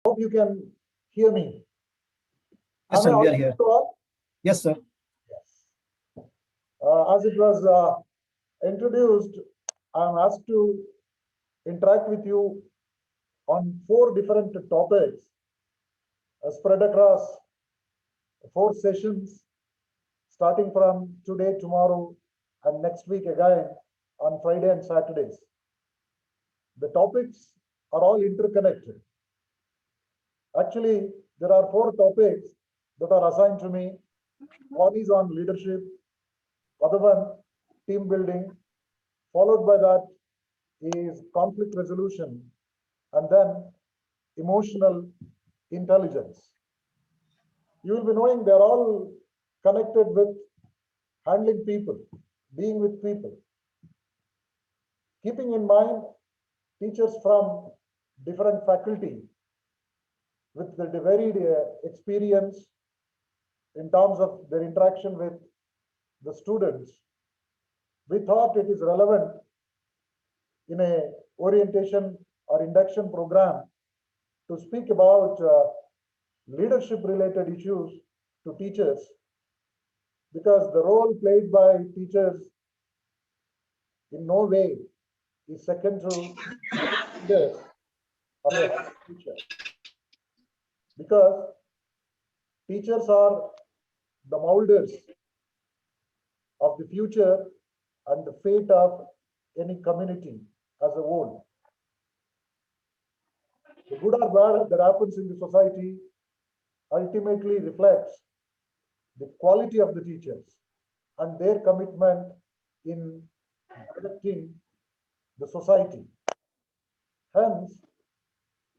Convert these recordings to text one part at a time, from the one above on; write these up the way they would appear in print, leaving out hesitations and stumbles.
Hope you can hear me. Yes, Am I sir, we are audible here. to all? Yes, sir. Yes. As it was introduced, I am asked to interact with you on 4 different topics spread across 4 sessions, starting from today, tomorrow, and next week again on Friday and Saturdays. The topics are all interconnected. Actually, there are 4 topics that are assigned to me. One is on leadership, other one team building, followed by that is conflict resolution, and then emotional intelligence. You will be knowing they're all connected with handling people, being with people. Keeping in mind teachers from different faculty with the varied experience in terms of their interaction with the students, we thought it is relevant in a orientation or induction program to speak about leadership related issues to teachers, because the role played by teachers in no way is second to leaders of a future, because teachers are the molders of the future and the fate of any community as a whole. The good or bad that happens in the society ultimately reflects the quality of the teachers and their commitment in directing the society. Hence,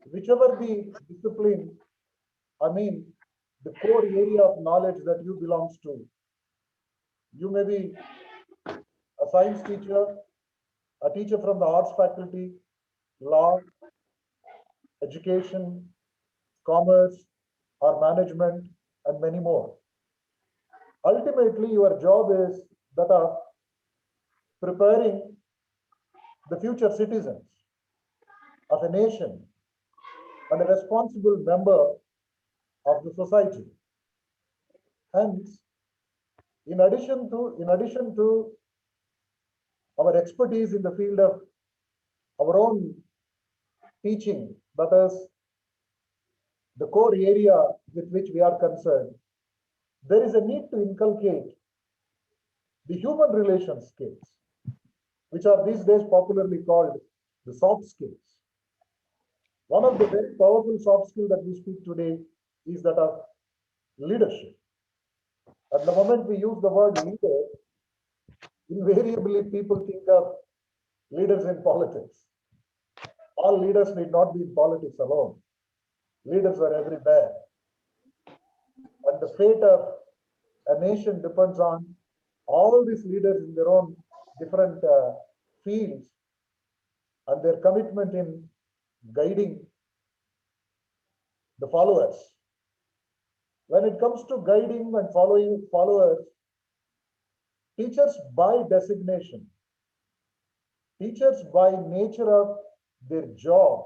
whichever the discipline, I mean, the core area of knowledge that you belongs to, you may be a science teacher, a teacher from the arts faculty, law, education, commerce, or management, and many more. Ultimately, your job is that of preparing the future citizens of a nation and a responsible member of the society. Hence, in addition to our expertise in the field of our own teaching, that is the core area with which we are concerned, there is a need to inculcate the human relation skills, which are these days popularly called the soft skills. One of the very powerful soft skills that we speak today is that of leadership. At the moment we use the word leader, invariably people think of leaders in politics. All leaders need not be in politics alone. Leaders are everywhere. And the fate of a nation depends on all these leaders in their own different fields and their commitment in guiding the followers. When it comes to guiding and following followers, teachers by designation, teachers by nature of their job,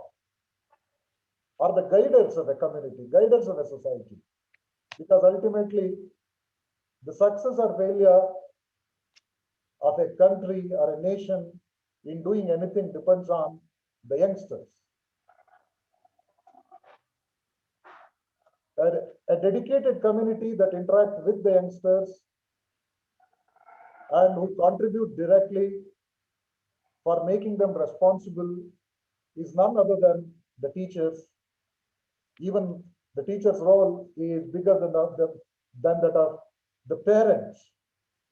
are the guiders of a community, guiders of a society. Because ultimately, the success or failure of a country or a nation in doing anything depends on the youngsters. A dedicated community that interact with the youngsters and who contribute directly for making them responsible is none other than the teachers. Even the teacher's role is bigger than that of the parents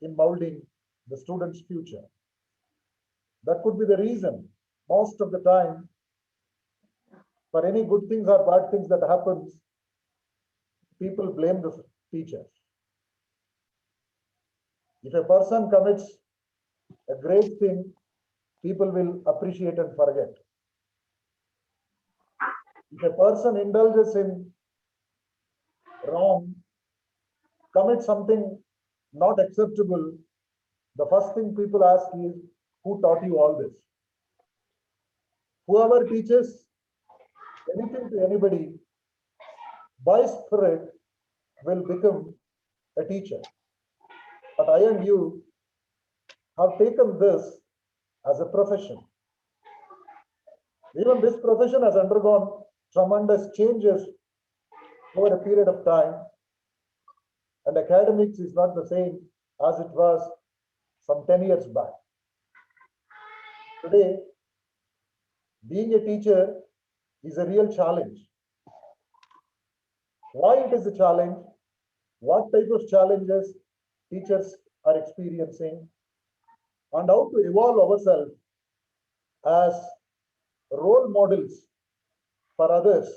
in molding the student's future. That could be the reason most of the time for any good things or bad things that happens, people blame the teachers. If a person commits a great thing, people will appreciate and forget. If a person indulges in wrong, commits something not acceptable, the first thing people ask is, who taught you all this? Whoever teaches anything to anybody by spirit will become a teacher. But I and you have taken this as a profession. Even this profession has undergone tremendous changes over a period of time, and academics is not the same as it was some 10 years back. Today, being a teacher is a real challenge. Why it is a challenge? What type of challenges teachers are experiencing, and how to evolve ourselves as role models for others,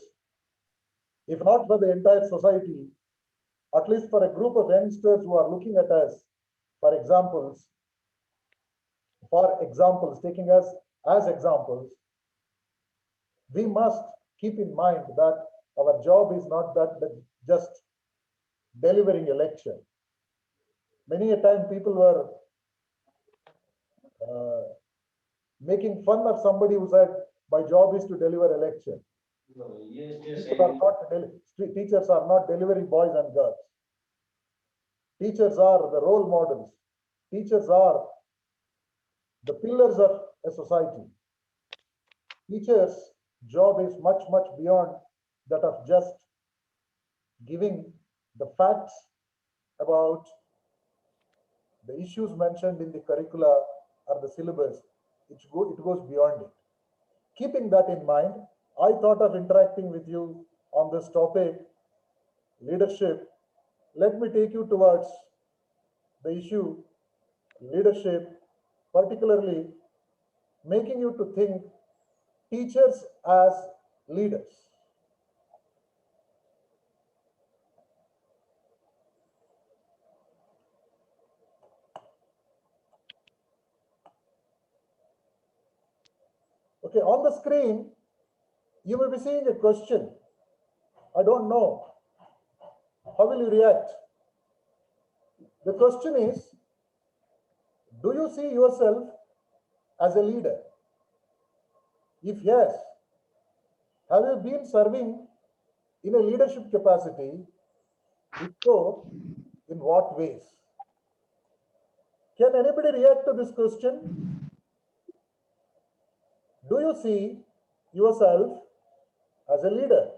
if not for the entire society, at least for a group of youngsters who are looking at us for examples, taking us as examples. We must keep in mind that our job is not that just delivering a lecture. Many a time people were making fun of somebody who said, my job is to deliver a lecture. Teachers are not delivering boys and girls. Teachers are the role models. Teachers are the pillars of a society. Teachers' job is much, much beyond that of just giving the facts about the issues mentioned in the curricula or the syllabus. It goes beyond it. Keeping that in mind, I thought of interacting with you on this topic, leadership. Let me take you towards the issue, leadership, particularly making you to think teachers as leaders. Okay, on the screen, you may be seeing a question. I don't know. How will you react? The question is, do you see yourself as a leader? If yes, have you been serving in a leadership capacity? If so, in what ways? Can anybody react to this question? Do you see yourself as a leader?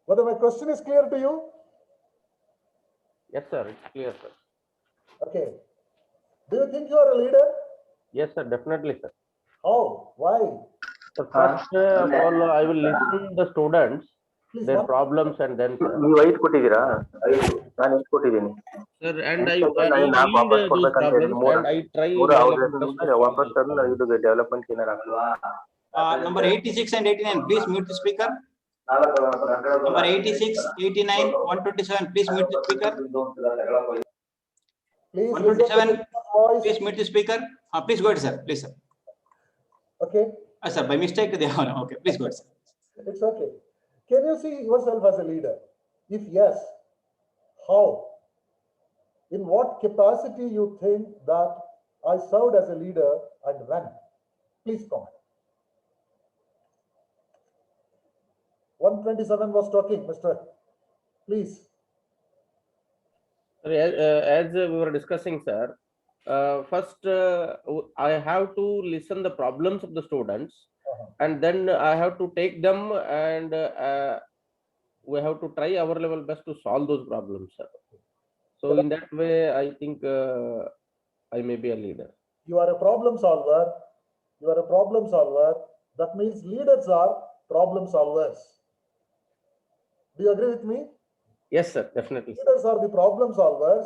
Whether my question is clear to you? Yes, sir. It's clear, sir. Okay. Do you think you are a leader? Yes, sir. Definitely, sir. How? Why? So first of all, I will listen the students, Please, their problems, and then, sir. ನೀವು 5 ಕೊಟ್ಟಿದ್ದೀರಾ? ನಾನು 8 ಕೊಟ್ಟಿದ್ದೀನಿ. Sir, and I ನಾಲ್ಕು ವಾಪಸ್ read those ಕೊಡ್ಬೇಕಂತ ಹೇಳಿ problems and I try ಮೂರು my ಅವ್ರ level best to ವಾಪಸ್ solve ತಂದು ಇದು ಡೆವಲಪ್ಮೆಂಟ್ ಏನಾರ Number 86 and 89, please mute the speaker. Number 86, 89, 127, please mute the speaker. please 127, voice. please mute the speaker. Please go ahead, sir. Please, sir. Okay. Sir, by mistake, they are okay. Please go ahead, sir. It's okay. Can you see yourself as a leader? If yes, how? In what capacity you think that I served as a leader and when? Please comment. 127 was talking, Mr. Please. Sir, as we were discussing, sir, first I have to listen the problems of the students, and then I have to take them and we have to try our level best to solve those problems, sir. So in that way, I think I may be a leader. You are a problem solver. You are a problem solver. That means leaders are problem solvers. Do you agree with me? Yes, sir, definitely. Leaders are the problem solvers,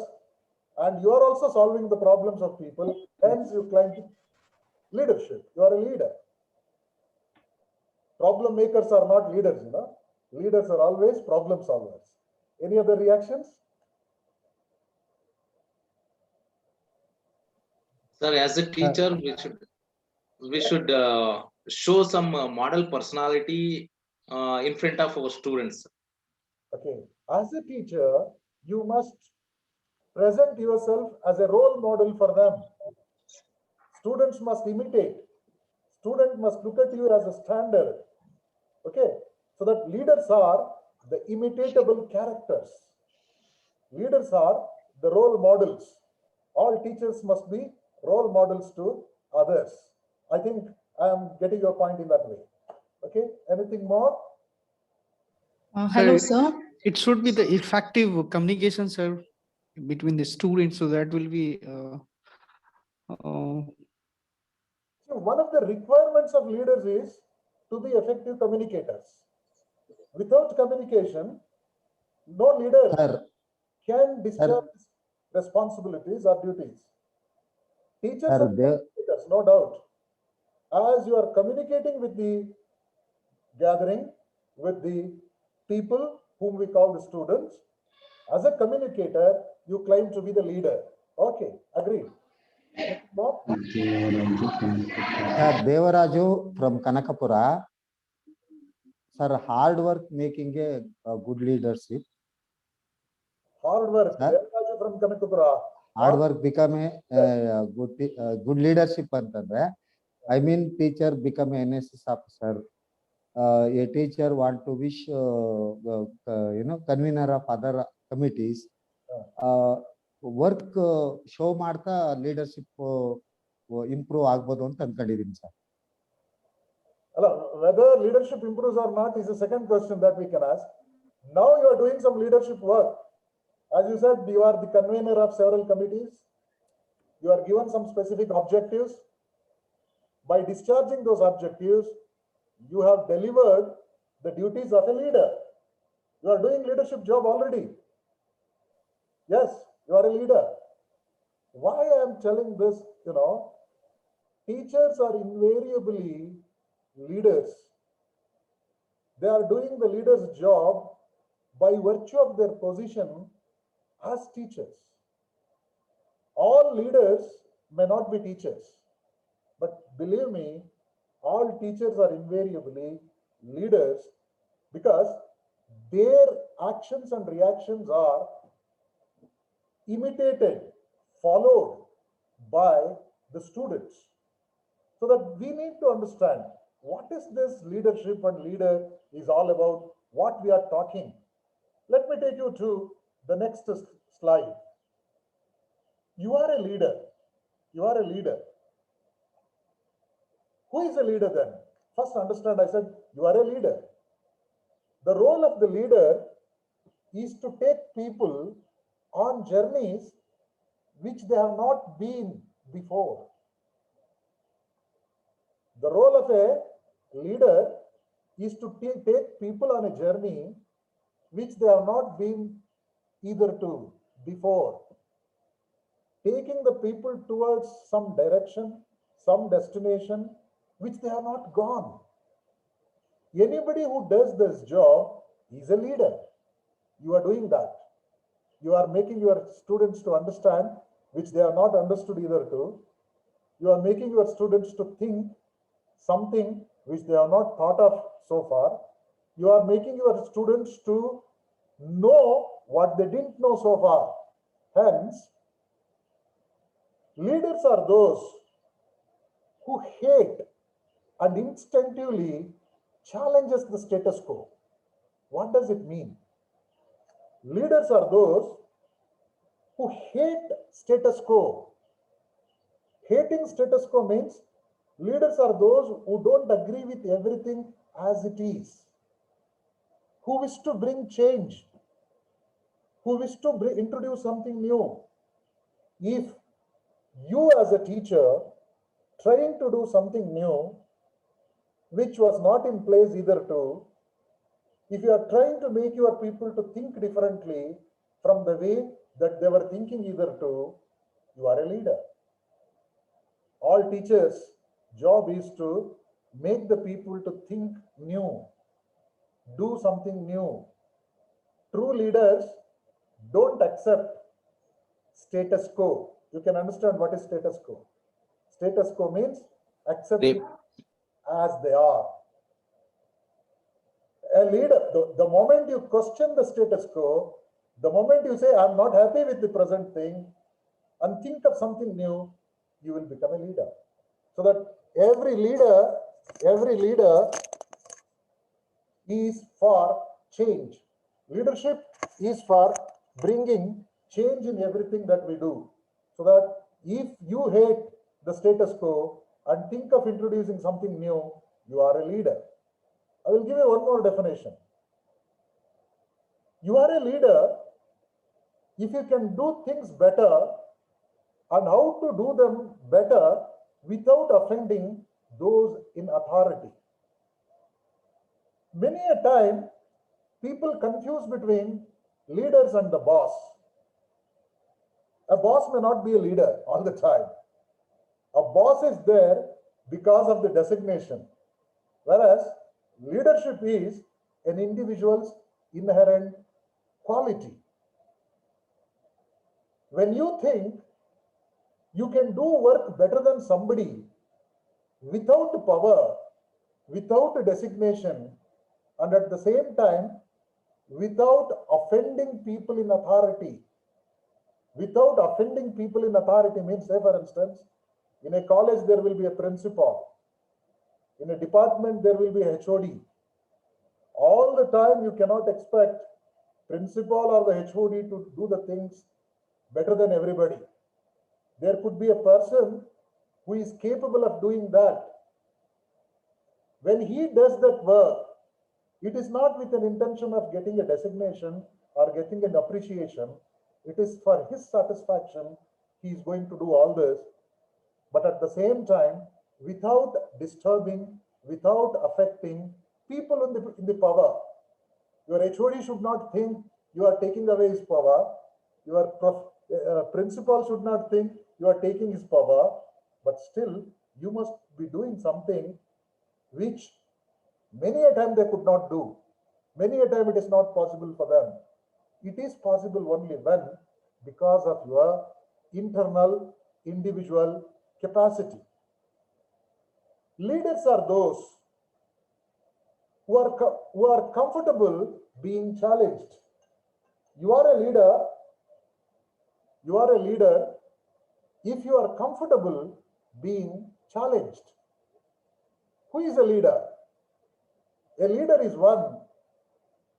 and you are also solving the problems of people. Hence, you claim leadership. You are a leader. Problem makers are not leaders, you know. Leaders are always problem solvers. Any other reactions? Sir, as a teacher, we should show some model personality in front of our students. Okay. As a teacher, you must present yourself as a role model for them. Students must imitate. Student must look at you as a standard. Okay, so that leaders are the imitatable characters. Leaders are the role models. All teachers must be role models to others. I think I am getting your point in that way. Okay, anything more? Hello, sir. It should be the effective communication, sir, between the students. So that will be. So one of the requirements of leaders is to be effective communicators. Without communication, no leader can discharge responsibilities or duties. Teachers are communicators, no doubt. As you are communicating with the gathering, with the people whom we call the students, as a communicator, you claim to be the leader. Okay, agreed. Devaraju from Kanakapura. Sir, hard work making a good leadership. Hard work. Devaraju from Kanakapura. Hard work become a good leadership. I mean, teacher become an NSS officer. A teacher want to wish, convener of other committees. Work show marta leadership improve agbodu anta ankondiddini sir. Whether leadership improves or not is the second question that we can ask. Now you are doing some leadership work. As you said, you are the convener of several committees. You are given some specific objectives. By discharging those objectives, you have delivered the duties of a leader. You are doing leadership job already. Yes, you are a leader. Why I am telling this, teachers are invariably leaders. They are doing the leader's job by virtue of their position as teachers. All leaders may not be teachers, but believe me, all teachers are invariably leaders because their actions and reactions are imitated, followed by the students. So that we need to understand what is this leadership and leader is all about, what we are talking. Let me take you to the next slide. You are a leader. You are a leader. Who is a leader then? First understand, I said you are a leader. The role of the leader is to take people on journeys which they have not been before. The role of a leader is to take people on a journey which they have not been either to before. Taking the people towards some direction, some destination which they have not gone. Anybody who does this job is a leader. You are doing that. You are making your students to understand which they have not understood either to. You are making your students to think something which they have not thought of so far. You are making your students to know what they didn't know so far. Hence, leaders are those who hate and instinctively challenges the status quo. What does it mean? Leaders are those who hate status quo. Hating status quo means leaders are those who don't agree with everything as it is, who wish to bring change, who wish to introduce something new. If you as a teacher trying to do something new, which was not in place either to, if you are trying to make your people to think differently from the way that they were thinking either to, you are a leader. All teachers' job is to make the people to think new, do something new. True leaders don't accept status quo. You can understand what is status quo. Status quo means accepting as they are. A leader, the moment you question the status quo, the moment you say, I'm not happy with the present thing, and think of something new, you will become a leader. So that every leader is for change. Leadership is for bringing change in everything that we do. So that if you hate the status quo and think of introducing something new, you are a leader. I will give you one more definition. You are a leader if you can do things better and how to do them better without offending those in authority. Many a time, people confuse between leaders and the boss. A boss may not be a leader all the time. A boss is there because of the designation, whereas leadership is an individual's inherent quality. When you think you can do work better than somebody without power, without a designation, and at the same time, without offending people in authority. Without offending people in authority means, say for instance, in a college there will be a principal. In a department there will be a HOD. All the time you cannot expect principal or the HOD to do the things better than everybody. There could be a person who is capable of doing that. When he does that work, it is not with an intention of getting a designation or getting an appreciation. It is for his satisfaction. He is going to do all this, but at the same time, without disturbing, without affecting people in the power. Your HOD should not think you are taking away his power. Your principal should not think you are taking his power, but still you must be doing something which many a time they could not do. Many a time it is not possible for them. It is possible only when, because of your internal individual capacity. Leaders are those who are comfortable being challenged. You are a leader if you are comfortable being challenged. Who is a leader? A leader is one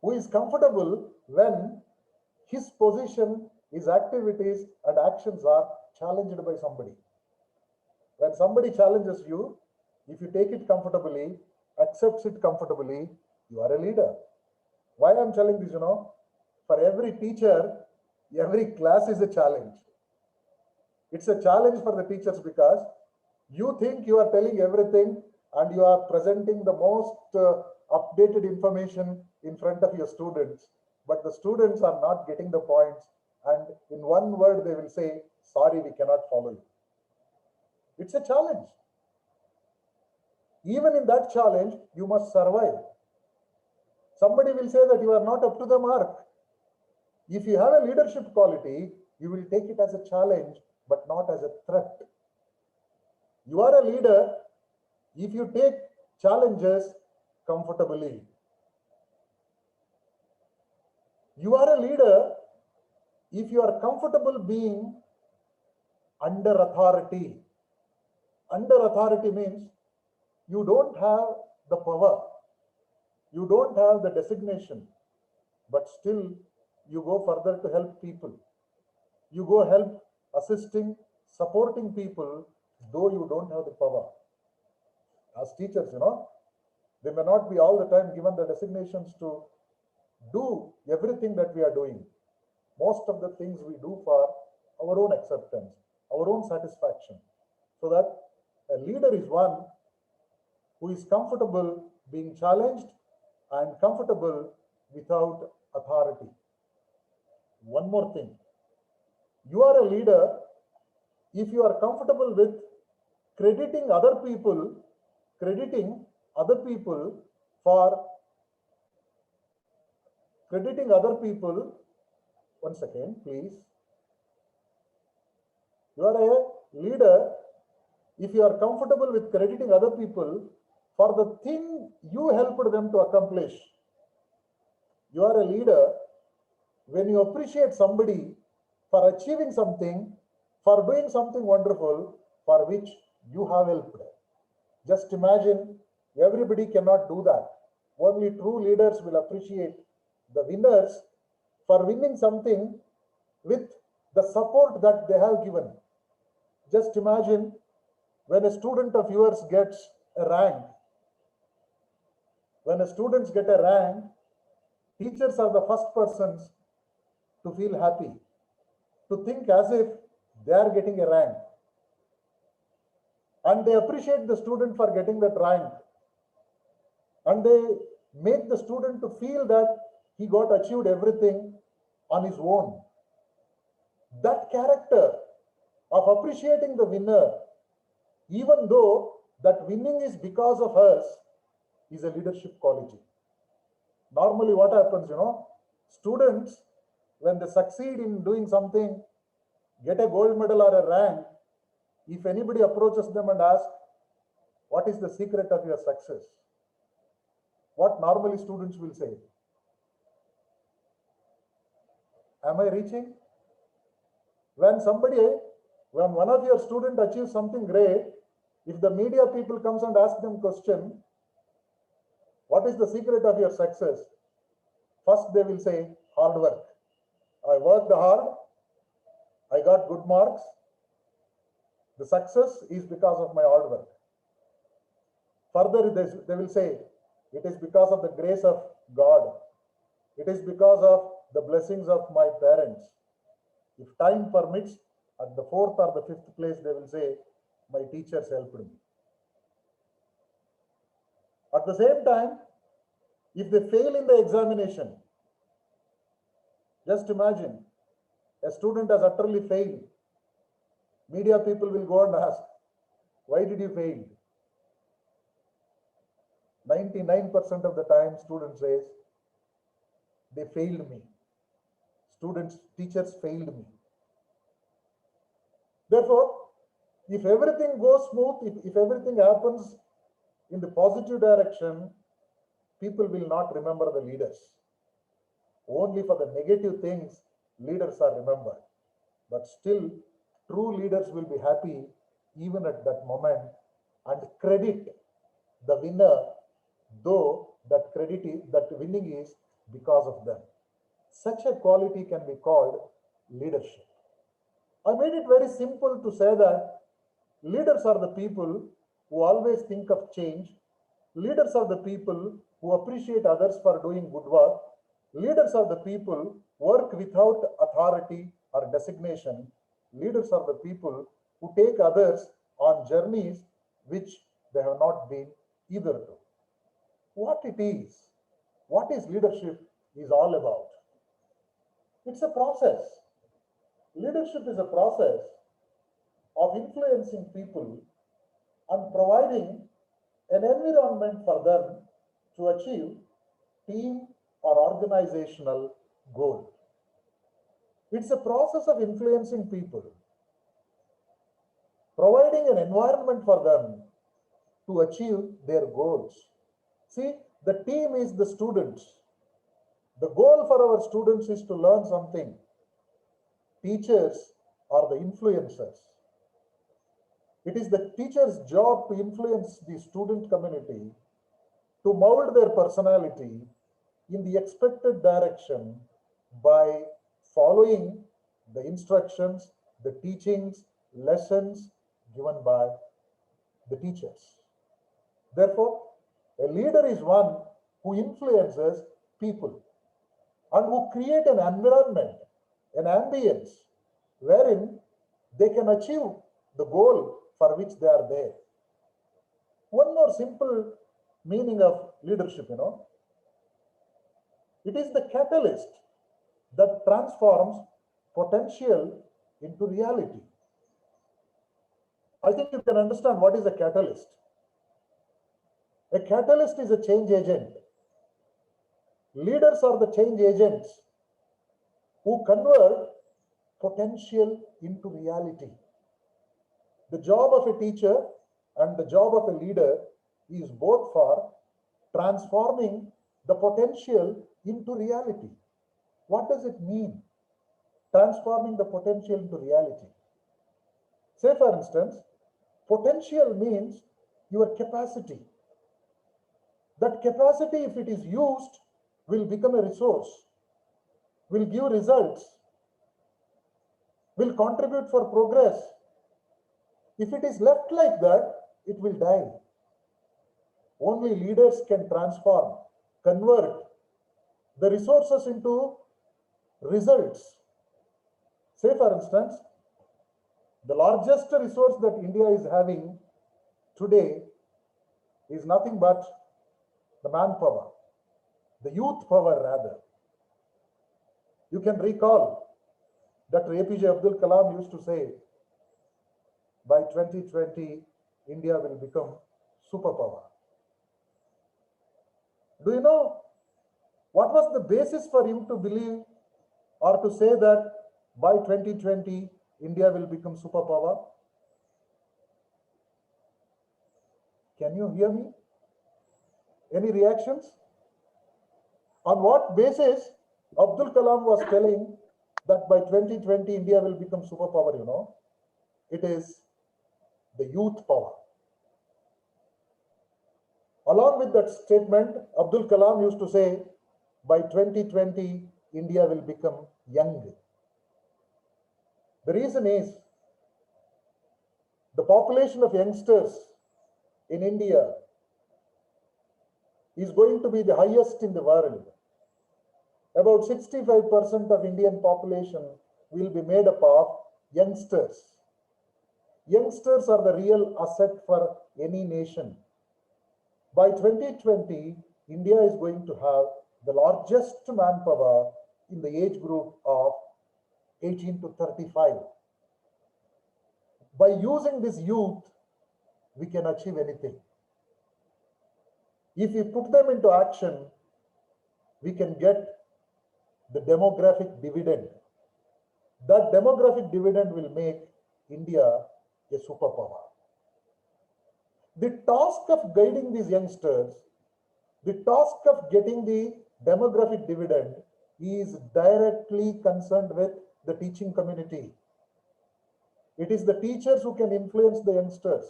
who is comfortable when his position, his activities and actions are challenged by somebody. When somebody challenges you, if you take it comfortably, accepts it comfortably, you are a leader. Why I'm telling this, for every teacher, every class is a challenge. It's a challenge for the teachers because you think you are telling everything and you are presenting the most updated information in front of your students, but the students are not getting the points, and in one word they will say, sorry, we cannot follow you. It's a challenge. Even in that challenge, you must survive. Somebody will say that you are not up to the mark. If you have a leadership quality, you will take it as a challenge, but not as a threat. You are a leader if you take challenges comfortably. You are a leader if you are comfortable being under authority. Under authority means you don't have the power, you don't have the designation, but still you go further to help people. You go help assisting, supporting people, though you don't have the power. As teachers, they may not be all the time given the designations to do everything that we are doing. Most of the things we do for our own acceptance, our own satisfaction. So that a leader is one who is comfortable being challenged and comfortable without authority. One more thing. You are a leader if you are comfortable with crediting other people one second, please. You are a leader if you are comfortable with crediting other people for the thing you helped them to accomplish. You are a leader when you appreciate somebody for achieving something, for doing something wonderful for which you have helped. Just imagine, everybody cannot do that. Only true leaders will appreciate the winners for winning something with the support that they have given. Just imagine when a student of yours gets a rank. When a students get a rank, teachers are the first persons to feel happy, to think as if they are getting a rank. And they appreciate the student for getting that rank. And they make the student to feel that he got achieved everything on his own. That character of appreciating the winner, even though that winning is because of us, is a leadership quality. Normally what happens, students, when they succeed in doing something, get a gold medal or a rank, if anybody approaches them and asks, what is the secret of your success? What normally students will say? Am I reaching? When one of your students achieves something great, if the media people comes and ask them question, what is the secret of your success? First they will say, hard work. I worked hard, I got good marks. The success is because of my hard work. Further, they will say, it is because of the grace of God. It is because of the blessings of my parents. If time permits, at the 4th or the 5th place, they will say, my teachers helped me. At the same time, if they fail in the examination, just imagine, a student has utterly failed. Media people will go and ask, why did you fail? 99% of the time, student says, they failed me. Teachers failed me. Therefore, if everything goes smooth, if everything happens in the positive direction, people will not remember the leaders. Only for the negative things, leaders are remembered. But still, true leaders will be happy even at that moment and credit the winner, though that winning is because of them. Such a quality can be called leadership. I made it very simple to say that leaders are the people who always think of change. Leaders are the people who appreciate others for doing good work. Leaders are the people who work without authority or designation. Leaders are the people who take others on journeys which they have not been either to. What is leadership is all about. It's a process. Leadership is a process of influencing people and providing an environment for them to achieve team or organizational goal. It's a process of influencing people, providing an environment for them to achieve their goals. See, the team is the students. The goal for our students is to learn something. Teachers are the influencers. It is the teacher's job to influence the student community, to mold their personality in the expected direction by following the instructions, the teachings, lessons given by the teachers. Therefore, a leader is one who influences people and who create an environment, an ambience wherein they can achieve the goal for which they are there. One more simple meaning of leadership, it is the catalyst that transforms potential into reality. I think you can understand what is a catalyst. A catalyst is a change agent. Leaders are the change agents who convert potential into reality. The job of a teacher and the job of a leader is both for transforming the potential into reality. What does it mean? Transforming the potential into reality. Say, for instance, potential means your capacity. That capacity, if it is used, will become a resource, will give results, will contribute for progress. If it is left like that, it will die. Only leaders can transform, convert the resources into results. Say, for instance, the largest resource that India is having today is nothing but the manpower, the youth power rather. You can recall Dr. APJ Abdul Kalam used to say, by 2020, India will become superpower. Do you know what was the basis for him to believe or to say that by 2020, India will become superpower? Can you hear me? Any reactions? On what basis Abdul Kalam was telling that by 2020 India will become superpower, you know? It is the youth power. Along with that statement, Abdul Kalam used to say, by 2020 India will become young. The reason is the population of youngsters in India is going to be the highest in the world. About 65% of Indian population will be made up of youngsters. Youngsters are the real asset for any nation. By 2020, India is going to have the largest manpower in the age group of 18 to 35. By using this youth, we can achieve anything. If we put them into action, we can get the demographic dividend. That demographic dividend will make India a superpower. The task of guiding these youngsters, the task of getting the demographic dividend is directly concerned with the teaching community. It is the teachers who can influence the youngsters.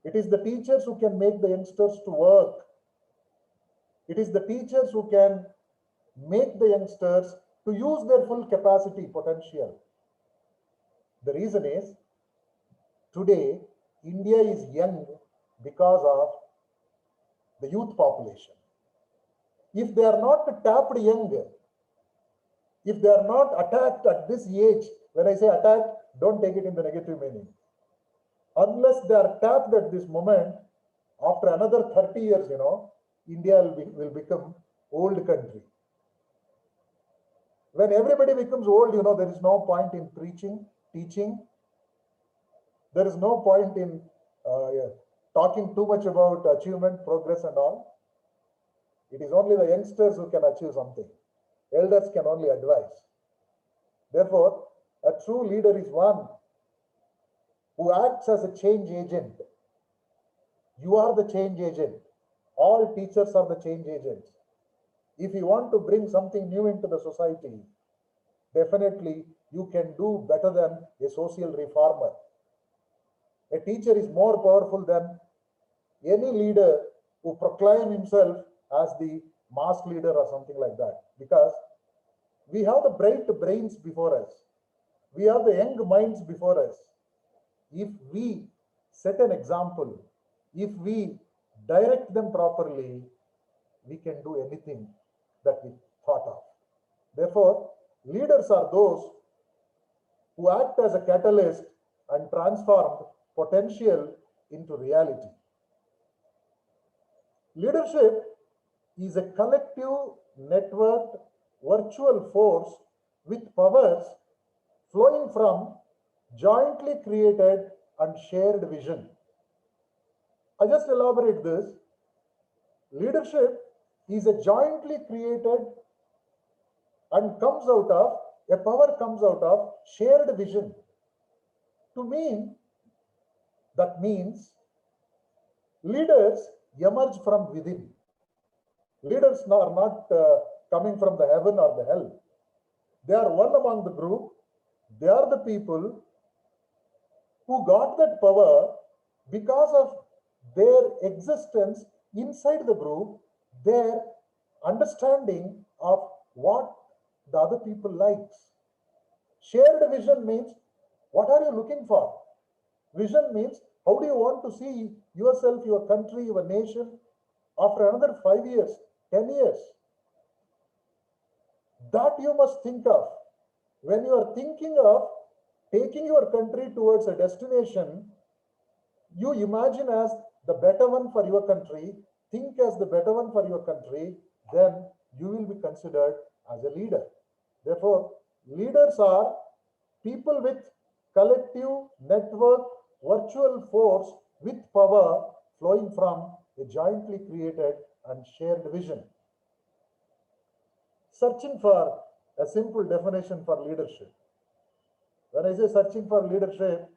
It is the teachers who can make the youngsters to work. It is the teachers who can make the youngsters to use their full capacity, potential. The reason is, today, India is young because of the youth population. If they are not tapped young, if they are not attacked at this age, when I say attacked, don't take it in the negative meaning. Unless they are tapped at this moment, after another 30 years, you know, India will become old country. When everybody becomes old, you know, there is no point in preaching, teaching. There is no point in talking too much about achievement, progress and all. It is only the youngsters who can achieve something. Elders can only advise. Therefore, a true leader is one who acts as a change agent. You are the change agent. All teachers are the change agents. If you want to bring something new into the society, definitely you can do better than a social reformer. A teacher is more powerful than any leader who proclaims himself as the mass leader or something like that. Because we have the bright brains before us. We have the young minds before us. If we set an example, if we direct them properly, we can do anything that we thought of. Therefore, leaders are those who act as a catalyst and transform potential into reality. Leadership is a collective, networked, virtual force with powers flowing from jointly created and shared vision. I just elaborate this. Leadership is a jointly created and comes out of, a power comes out of shared vision. To me, that means leaders emerge from within. Leaders are not coming from the heaven or the hell. They are one among the group. They are the people who got that power because of their existence inside the group, their understanding of what the other people likes. Shared vision means, what are you looking for? Vision means, how do you want to see yourself, your country, your nation after another 5 years, 10 years? That you must think of. When you are thinking of taking your country towards a destination, you imagine as the better one for your country, think as the better one for your country, then you will be considered as a leader. Therefore, leaders are people with collective network, virtual force with power flowing from a jointly created and shared vision. Searching for a simple definition for leadership. When I say searching for leadership,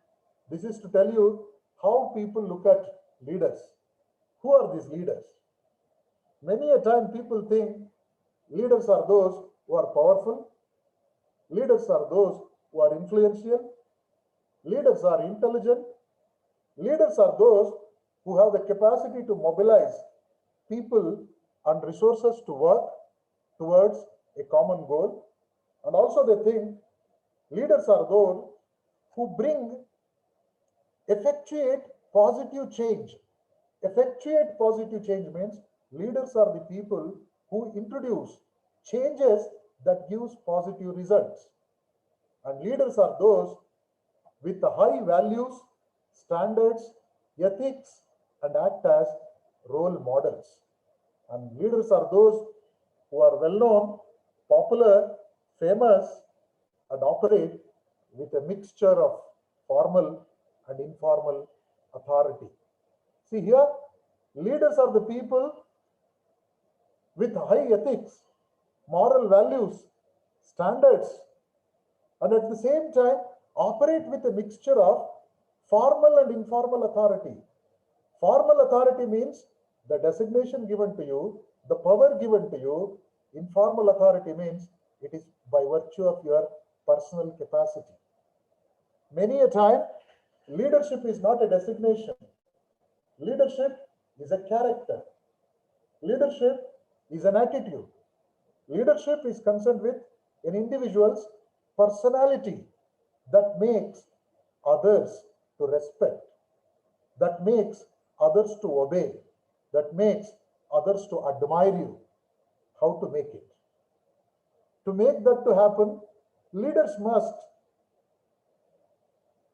this is to tell you how people look at leaders. Who are these leaders? Many a time people think leaders are those who are powerful, leaders are those who are influential, leaders are intelligent, leaders are those who have the capacity to mobilize people and resources to work towards a common goal. And also they think leaders are those who effectuate positive change. Effectuate positive change means leaders are the people who introduce changes that gives positive results. And leaders are those with the high values, standards, ethics, and act as role models. And leaders are those who are well known, popular, famous, and operate with a mixture of formal and informal authority. See here, leaders are the people with high ethics, moral values, standards, and at the same time operate with a mixture of formal and informal authority. Formal authority means the designation given to you, the power given to you. Informal authority means it is by virtue of your personal capacity. Many a time, leadership is not a designation. Leadership is a character. Leadership is an attitude. Leadership is concerned with an individual's personality that makes others to respect, that makes others to obey, that makes others to admire you. How to make it? To make that to happen, leaders must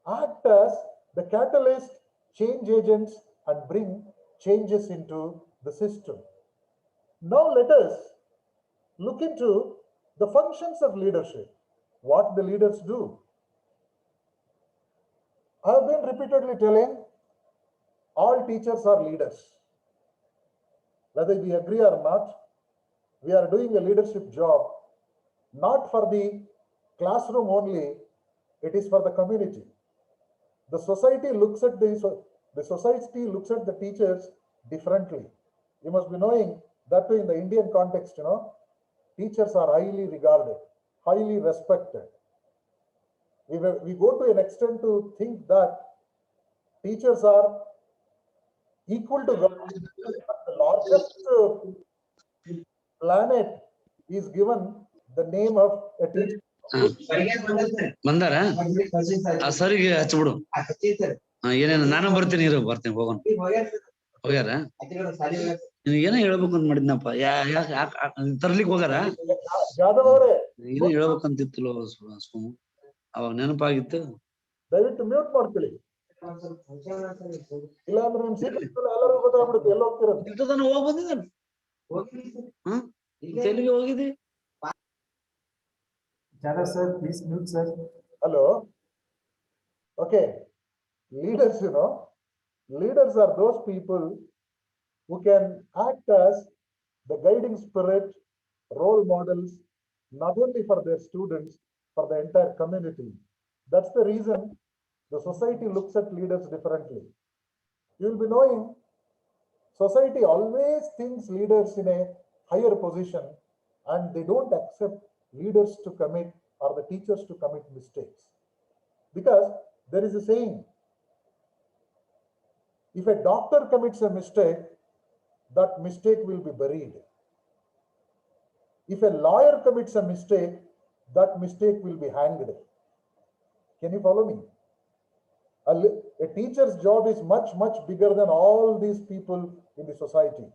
act as the catalyst, change agents, and bring changes into the system. Now let us look into the functions of leadership, what the leaders do. I have been repeatedly telling all teachers are leaders. Whether we agree or not, we are doing a leadership job, not for the classroom only, it is for the community. The society looks at the teachers differently. You must be knowing that in the Indian context, teachers are highly regarded, highly respected. We go to an extent to think that teachers are equal to God. The largest planet is given the name of a teacher. ಬಂದಾರ ಆ ಸರಿಗೆ ಹಚ್ಬಿಡು ಏನೇನು ನಾನು ಬರ್ತೀನಿ ಹೋಗೋಣ ಹೋಗ್ಯಾರ ಏನೋ ಹೇಳ್ಬೇಕು ಅಂತ ಮಾಡಿದ್ನಪ್ಪ ತರ್ಲಿಕ್ ಹೋಗಾರ ಏನೋ ಹೇಳ್ಬೇಕಂತಿತ್ತಲ್ಲ ಅವಾಗ ನೆನಪಾಗಿತ್ತು ದಯವಿಟ್ಟು ಮ್ಯೂಟ್ ಮಾಡ್ಕೊಳ್ಳಿ ಇಲ್ಲಾಂದ್ರೆ ನಿಮ್ ಸೀಟ್ ಎಲ್ಲರಿಗೂ ಗೊತ್ತಾಗ್ಬಿಡುತ್ತೆ ಎಲ್ಲ ಹೋಗ್ತಿರೋದು ಹೋಗಿ ಬಂದಿದ್ದಾನೆ ತೆಲುಗಿ ಹೋಗಿದೆ sir, please mute, sir. Hello. Okay. Leaders, leaders are those people who can act as the guiding spirit, role models, not only for their students, for the entire community. That's the reason the society looks at leaders differently. You will be knowing society always thinks leaders in a higher position and they don't accept leaders to commit or the teachers to commit mistakes. Because there is a saying, if a doctor commits a mistake, that mistake will be buried. If a lawyer commits a mistake, that mistake will be hanged. Can you follow me? A teacher's job is much, much bigger than all these people in the society.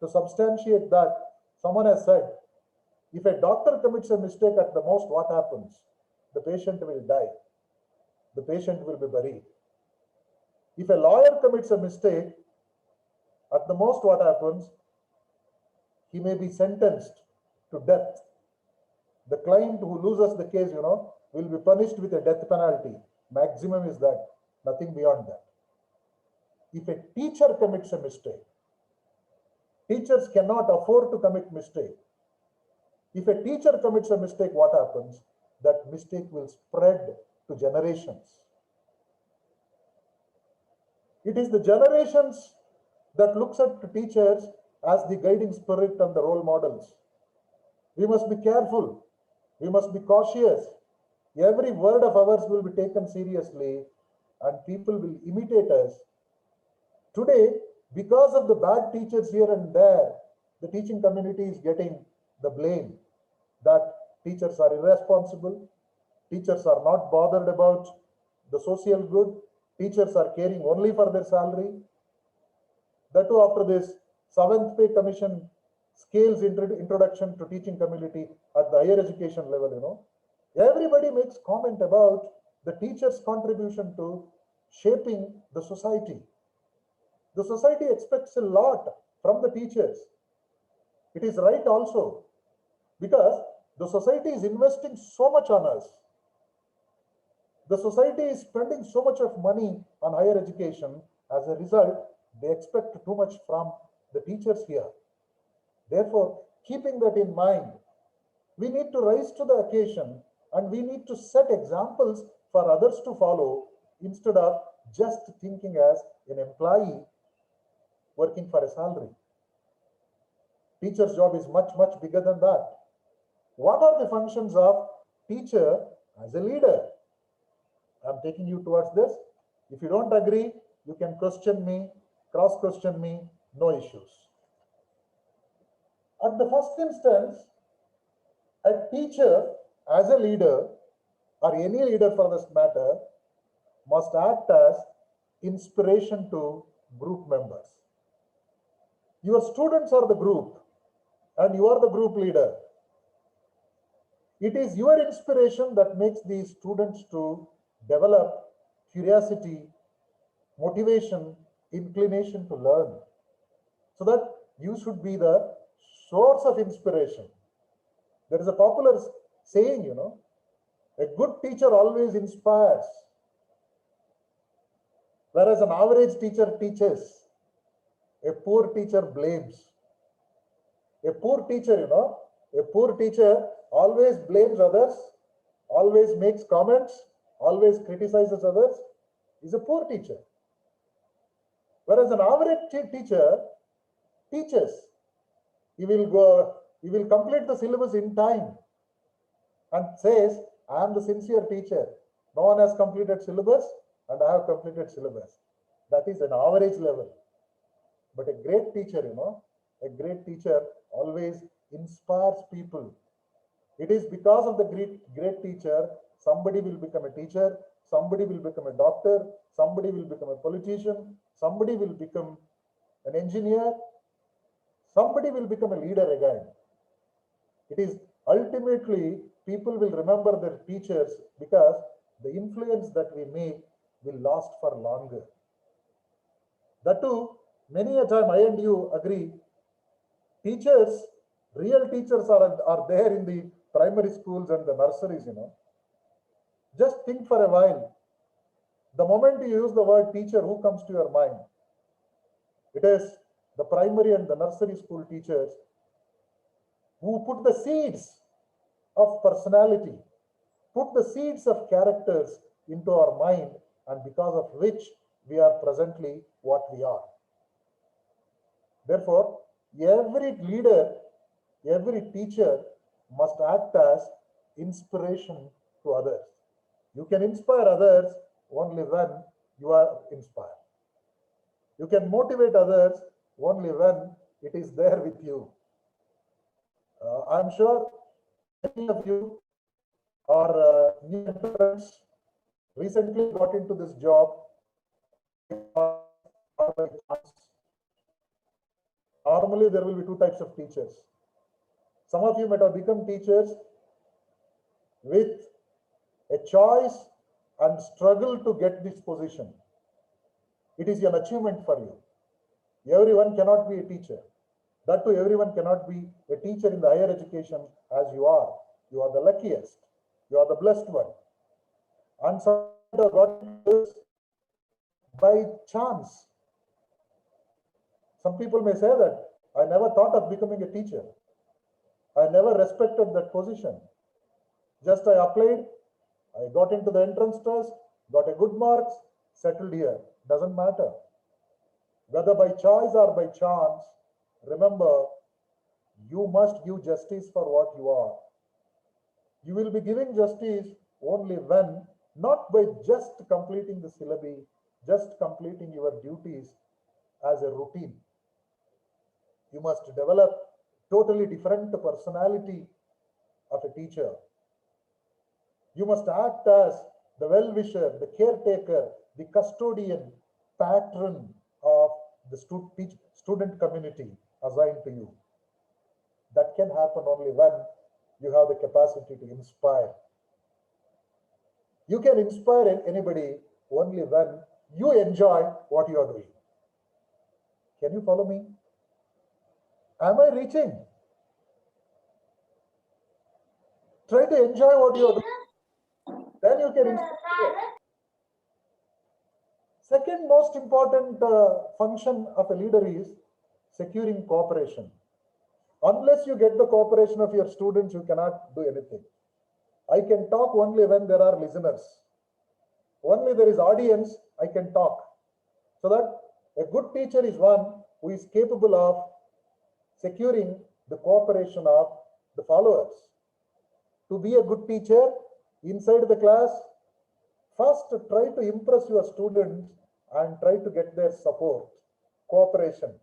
To substantiate that, someone has said, if a doctor commits a mistake, at the most, what happens? The patient will die. The patient will be buried. If a lawyer commits a mistake, at the most, what happens? He may be sentenced to death. The client who loses the case, will be punished with a death penalty. Maximum is that, nothing beyond that. If a teacher commits a mistake, teachers cannot afford to commit mistake. If a teacher commits a mistake, what happens? That mistake will spread to generations. It is the generations that looks at the teachers as the guiding spirit and the role models. We must be careful. We must be cautious. Every word of ours will be taken seriously and people will imitate us. Today, because of the bad teachers here and there, the teaching community is getting the blame that teachers are irresponsible, teachers are not bothered about the social good, teachers are caring only for their salary. That too, after this 7th pay commission scales introduction to teaching community at the higher education level, everybody makes comment about the teacher's contribution to shaping the society. The society expects a lot from the teachers. It is right also, because the society is investing so much on us. The society is spending so much of money on higher education. As a result, they expect too much from the teachers here. Therefore, keeping that in mind, we need to rise to the occasion and we need to set examples for others to follow instead of just thinking as an employee working for a salary. Teacher's job is much, much bigger than that. What are the functions of teacher as a leader? I'm taking you towards this. If you don't agree, you can question me, cross-question me, no issues. At the first instance, a teacher as a leader, or any leader for this matter, must act as inspiration to group members. Your students are the group and you are the group leader. It is your inspiration that makes these students to develop curiosity, motivation, inclination to learn. So that you should be the source of inspiration. There is a popular saying, a good teacher always inspires, whereas an average teacher teaches. A poor teacher blames. A poor teacher, a poor teacher always blames others, always makes comments, always criticizes others, is a poor teacher. Whereas an average teacher teaches. He will complete the syllabus in time and says, I am the sincere teacher. No one has completed syllabus and I have completed syllabus. That is an average level. But a great teacher, a great teacher always inspires people. It is because of the great teacher, somebody will become a teacher, somebody will become a doctor, somebody will become a politician, somebody will become an engineer, somebody will become a leader again. It is ultimately people will remember their teachers because the influence that we make will last for longer. That too, many a time I and you agree, teachers, real teachers are there in the primary schools and the nurseries, Just think for a while. The moment you use the word teacher, who comes to your mind? It is the primary and the nursery school teachers who put the seeds of personality, put the seeds of characters into our mind, and because of which we are presently what we are. Therefore, every leader, every teacher must act as inspiration to others. You can inspire others only when you are inspired. You can motivate others only when it is there with you. I'm sure many of you are new entrants, recently got into this job. Normally, there will be two types of teachers. Some of you might have become teachers with a choice and struggle to get this position. It is an achievement for you. Everyone cannot be a teacher. That too, everyone cannot be a teacher in the higher education as you are. You are the luckiest. You are the blessed one. And some have got this by chance. Some people may say that I never thought of becoming a teacher. I never respected that position. Just I applied, I got into the entrance test, got a good marks, settled here. Doesn't matter. Whether by choice or by chance, remember, you must give justice for what you are. You will be giving justice only when, not by just completing the syllabi, just completing your duties as a routine. You must develop totally different personality of a teacher. You must act as the well-wisher, the caretaker, the custodian, patron of the student community assigned to you. That can happen only when you have the capacity to inspire. You can inspire anybody only when you enjoy what you are doing. Can you follow me? Am I reaching? Try to enjoy what you are doing. Then you can inspire. Second most important function of a leader is securing cooperation. Unless you get the cooperation of your students, you cannot do anything. I can talk only when there are listeners. Only there is audience, I can talk. So that a good teacher is one who is capable of securing the cooperation of the followers. To be a good teacher inside the class, first try to impress your students and try to get their support, cooperation.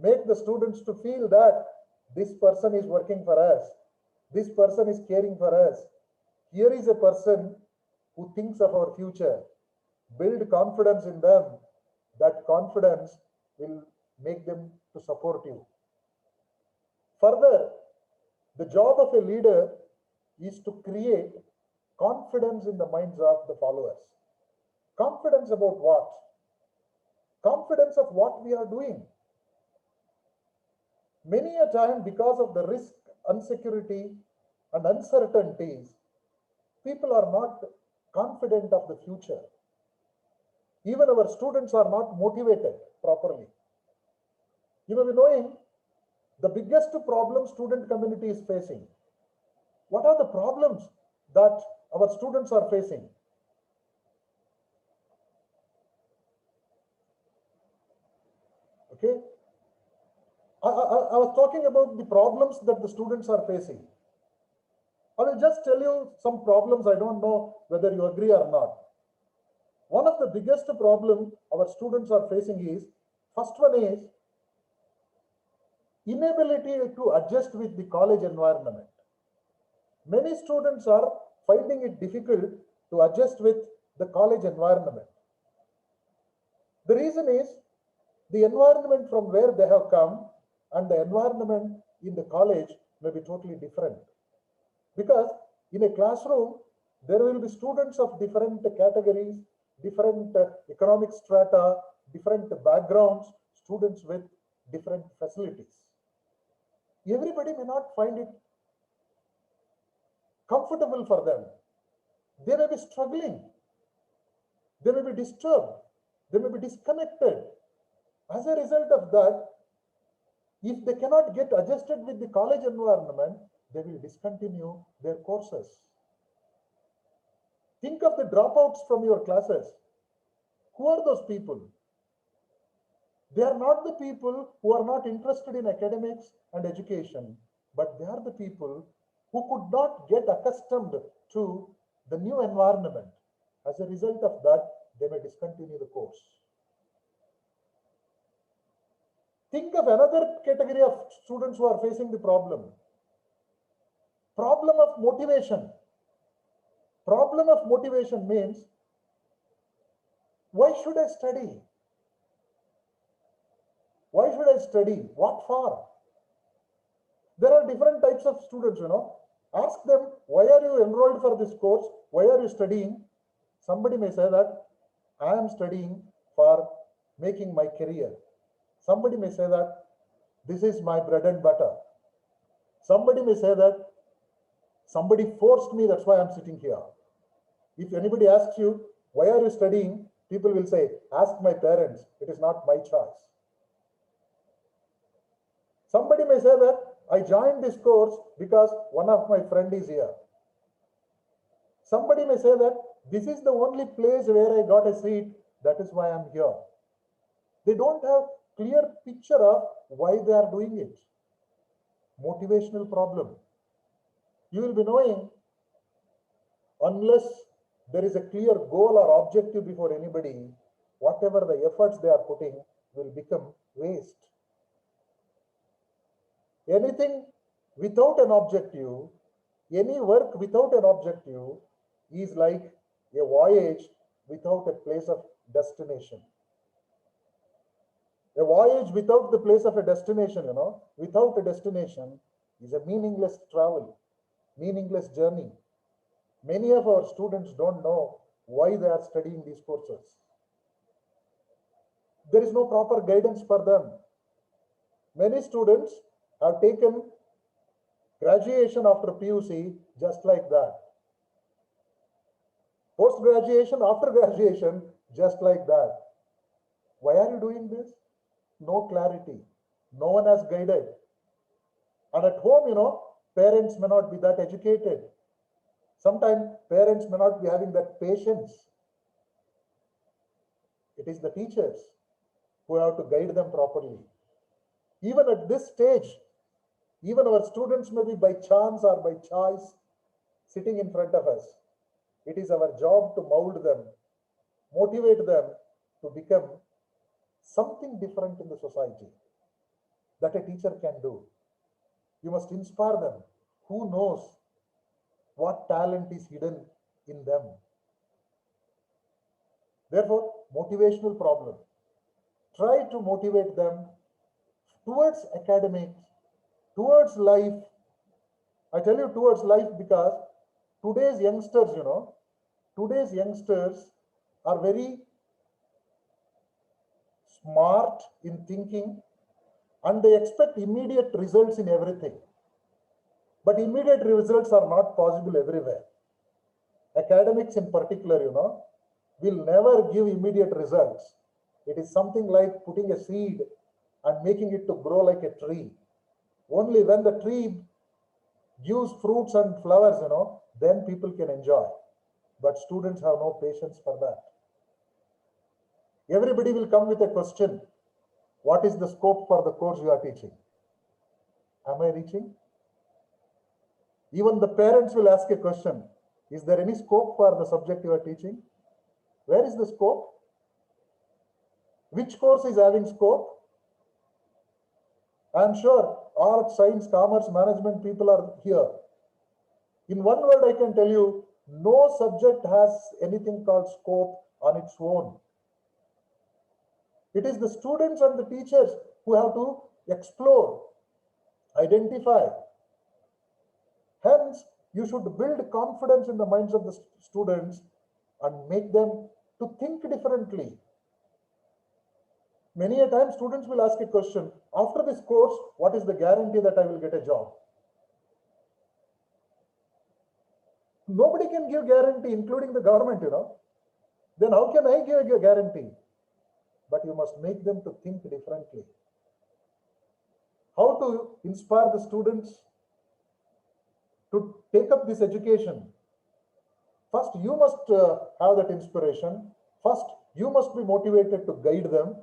Make the students to feel that this person is working for us. This person is caring for us. Here is a person who thinks of our future. Build confidence in them. That confidence will make them to support you. Further, the job of a leader is to create confidence in the minds of the followers. Confidence about what? Confidence of what we are doing. Many a time, because of the risk, insecurity, and uncertainties, people are not confident of the future. Even our students are not motivated properly. You may be knowing the biggest problem student community is facing. What are the problems that our students are facing? Okay. I was talking about the problems that the students are facing. I will just tell you some problems. I don't know whether you agree or not. One of the biggest problem our students are facing is, first one is inability to adjust with the college environment. Many students are finding it difficult to adjust with the college environment. The reason is the environment from where they have come and the environment in the college may be totally different. Because in a classroom, there will be students of different categories, different economic strata, different backgrounds, students with different facilities. Everybody may not find it comfortable for them. They may be struggling. They may be disturbed. They may be disconnected. As a result of that, if they cannot get adjusted with the college environment, they will discontinue their courses. Think of the dropouts from your classes. Who are those people? They are not the people who are not interested in academics and education, but they are the people who could not get accustomed to the new environment. As a result of that, they may discontinue the course. Think of another category of students who are facing the problem. Problem of motivation. Problem of motivation means, why should I study? Why should I study? What for? There are different types of students, Ask them, why are you enrolled for this course? Why are you studying? Somebody may say that I am studying for making my career. Somebody may say that this is my bread and butter. Somebody may say that somebody forced me, that's why I'm sitting here. If anybody asks you, why are you studying? People will say, ask my parents. It is not my choice. Somebody may say that I joined this course because one of my friend is here. Somebody may say that this is the only place where I got a seat. That is why I'm here. They don't have clear picture of why they are doing it. Motivational problem. You will be knowing, unless there is a clear goal or objective before anybody, whatever the efforts they are putting will become waste. Anything without an objective, any work without an objective is like a voyage without a place of destination. A voyage without the place of a destination, without a destination is a meaningless travel, meaningless journey. Many of our students don't know why they are studying these courses. There is no proper guidance for them. Many students have taken graduation after PUC just like that. Post-graduation, after graduation, just like that. Why are you doing this? No clarity. No one has guided. And at home, parents may not be that educated. Sometimes parents may not be having that patience. It is the teachers who have to guide them properly. Even at this stage, even our students may be by chance or by choice sitting in front of us. It is our job to mold them, motivate them to become something different in the society that a teacher can do. You must inspire them. Who knows what talent is hidden in them? Therefore, motivational problem. Try to motivate them towards academics, towards life. I tell you towards life because today's youngsters, today's youngsters are very smart in thinking and they expect immediate results in everything. But immediate results are not possible everywhere. Academics in particular, will never give immediate results. It is something like putting a seed and making it to grow like a tree. Only when the tree gives fruits and flowers, then people can enjoy. But students have no patience for that. Everybody will come with a question. What is the scope for the course you are teaching? Am I reaching? Even the parents will ask a question. Is there any scope for the subject you are teaching? Where is the scope? Which course is having scope? I am sure art, science, commerce, management people are here. In one word, I can tell you, no subject has anything called scope on its own. It is the students and the teachers who have to explore, identify. Hence, you should build confidence in the minds of the students and make them to think differently. Many a time students will ask a question, after this course, what is the guarantee that I will get a job? Nobody can give guarantee, including the government, Then how can I give a guarantee? But you must make them to think differently. How to inspire the students to take up this education? First, you must have that inspiration. First, you must be motivated to guide them.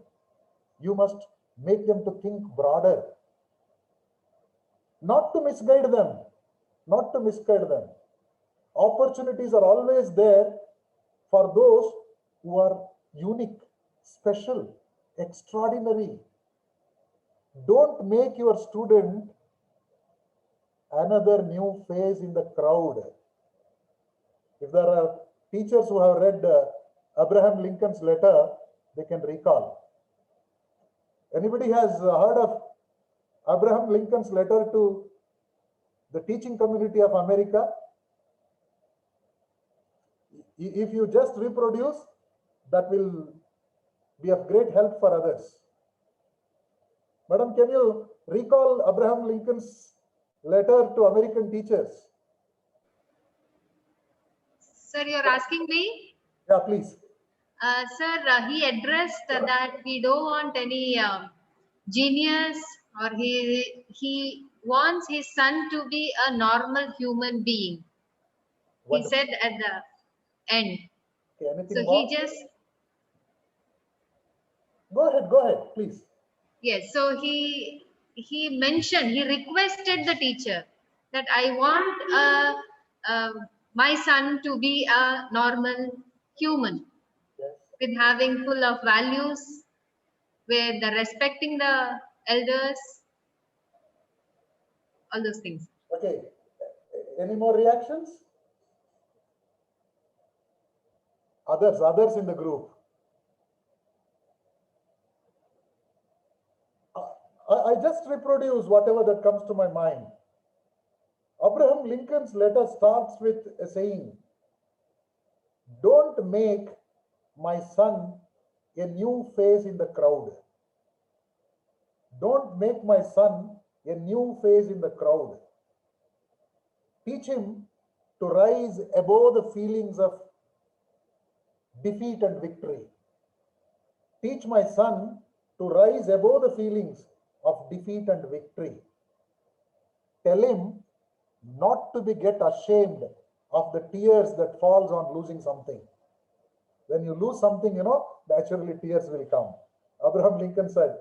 You must make them to think broader. Not to misguide them. Not to misguide them. Opportunities are always there for those who are unique, special, extraordinary. Don't make your student another new face in the crowd. If there are teachers who have read Abraham Lincoln's letter, they can recall. Anybody has heard of Abraham Lincoln's letter to the teaching community of America? If you just reproduce, that will be of great help for others. Madam, can you recall Abraham Lincoln's letter to American teachers? Sir, you're asking me? Yeah, please. Sir, he addressed that we don't want any genius, or he wants his son to be a normal human being. Wonderful. He said at the end. Okay, anything So more? he just, Go ahead, please. yes, so he mentioned, he requested the teacher that I want my son to be a normal human, Yes. with having full of values, with the respecting the elders, all those things. Okay. Any more reactions? Others in the group. I just reproduce whatever that comes to my mind. Abraham Lincoln's letter starts with a saying, don't make my son a new face in the crowd. Don't make my son a new face in the crowd. Teach him to rise above the feelings of defeat and victory. Teach my son to rise above the feelings of defeat and victory. Tell him not to get ashamed of the tears that falls on losing something. When you lose something, naturally tears will come. Abraham Lincoln said,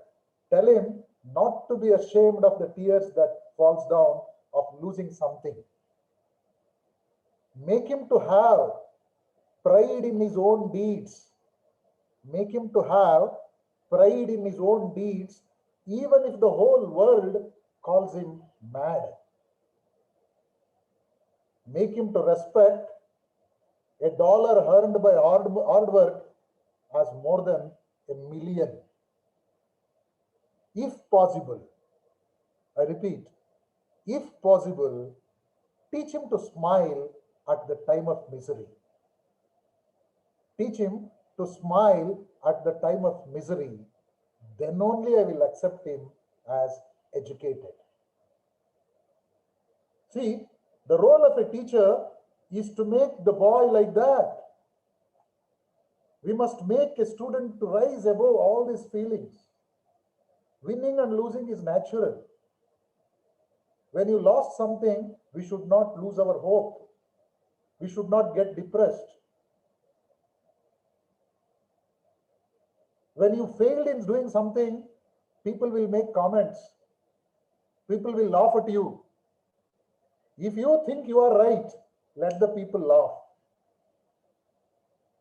tell him not to be ashamed of the tears that falls down of losing something. Make him to have pride in his own deeds. Make him to have pride in his own deeds, even if the whole world calls him mad. Make him to respect $1 earned by hard work as more than $1 million. If possible, I repeat, if possible, teach him to smile at the time of misery. Teach him to smile at the time of misery. Then only I will accept him as educated. See, the role of a teacher is to make the boy like that. We must make a student to rise above all these feelings. Winning and losing is natural. When you lost something, we should not lose our hope. We should not get depressed. When you failed in doing something, people will make comments. People will laugh at you. If you think you are right, let the people laugh.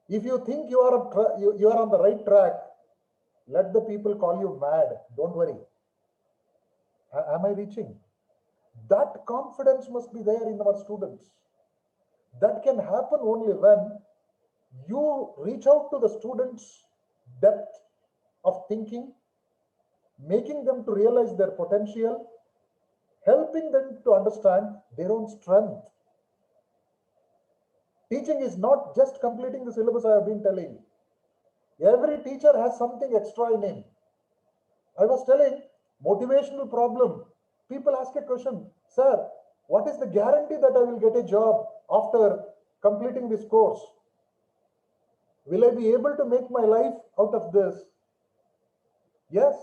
If you think you are on the right track, let the people call you mad. Don't worry. Am I reaching? That confidence must be there in our students. That can happen only when you reach out to the students' depth of thinking, making them to realize their potential, helping them to understand their own strength. Teaching is not just completing the syllabus I have been telling. Every teacher has something extra in him. I was telling, motivational problem. People ask a question, sir, what is the guarantee that I will get a job after completing this course? Will I be able to make my life out of this? Yes.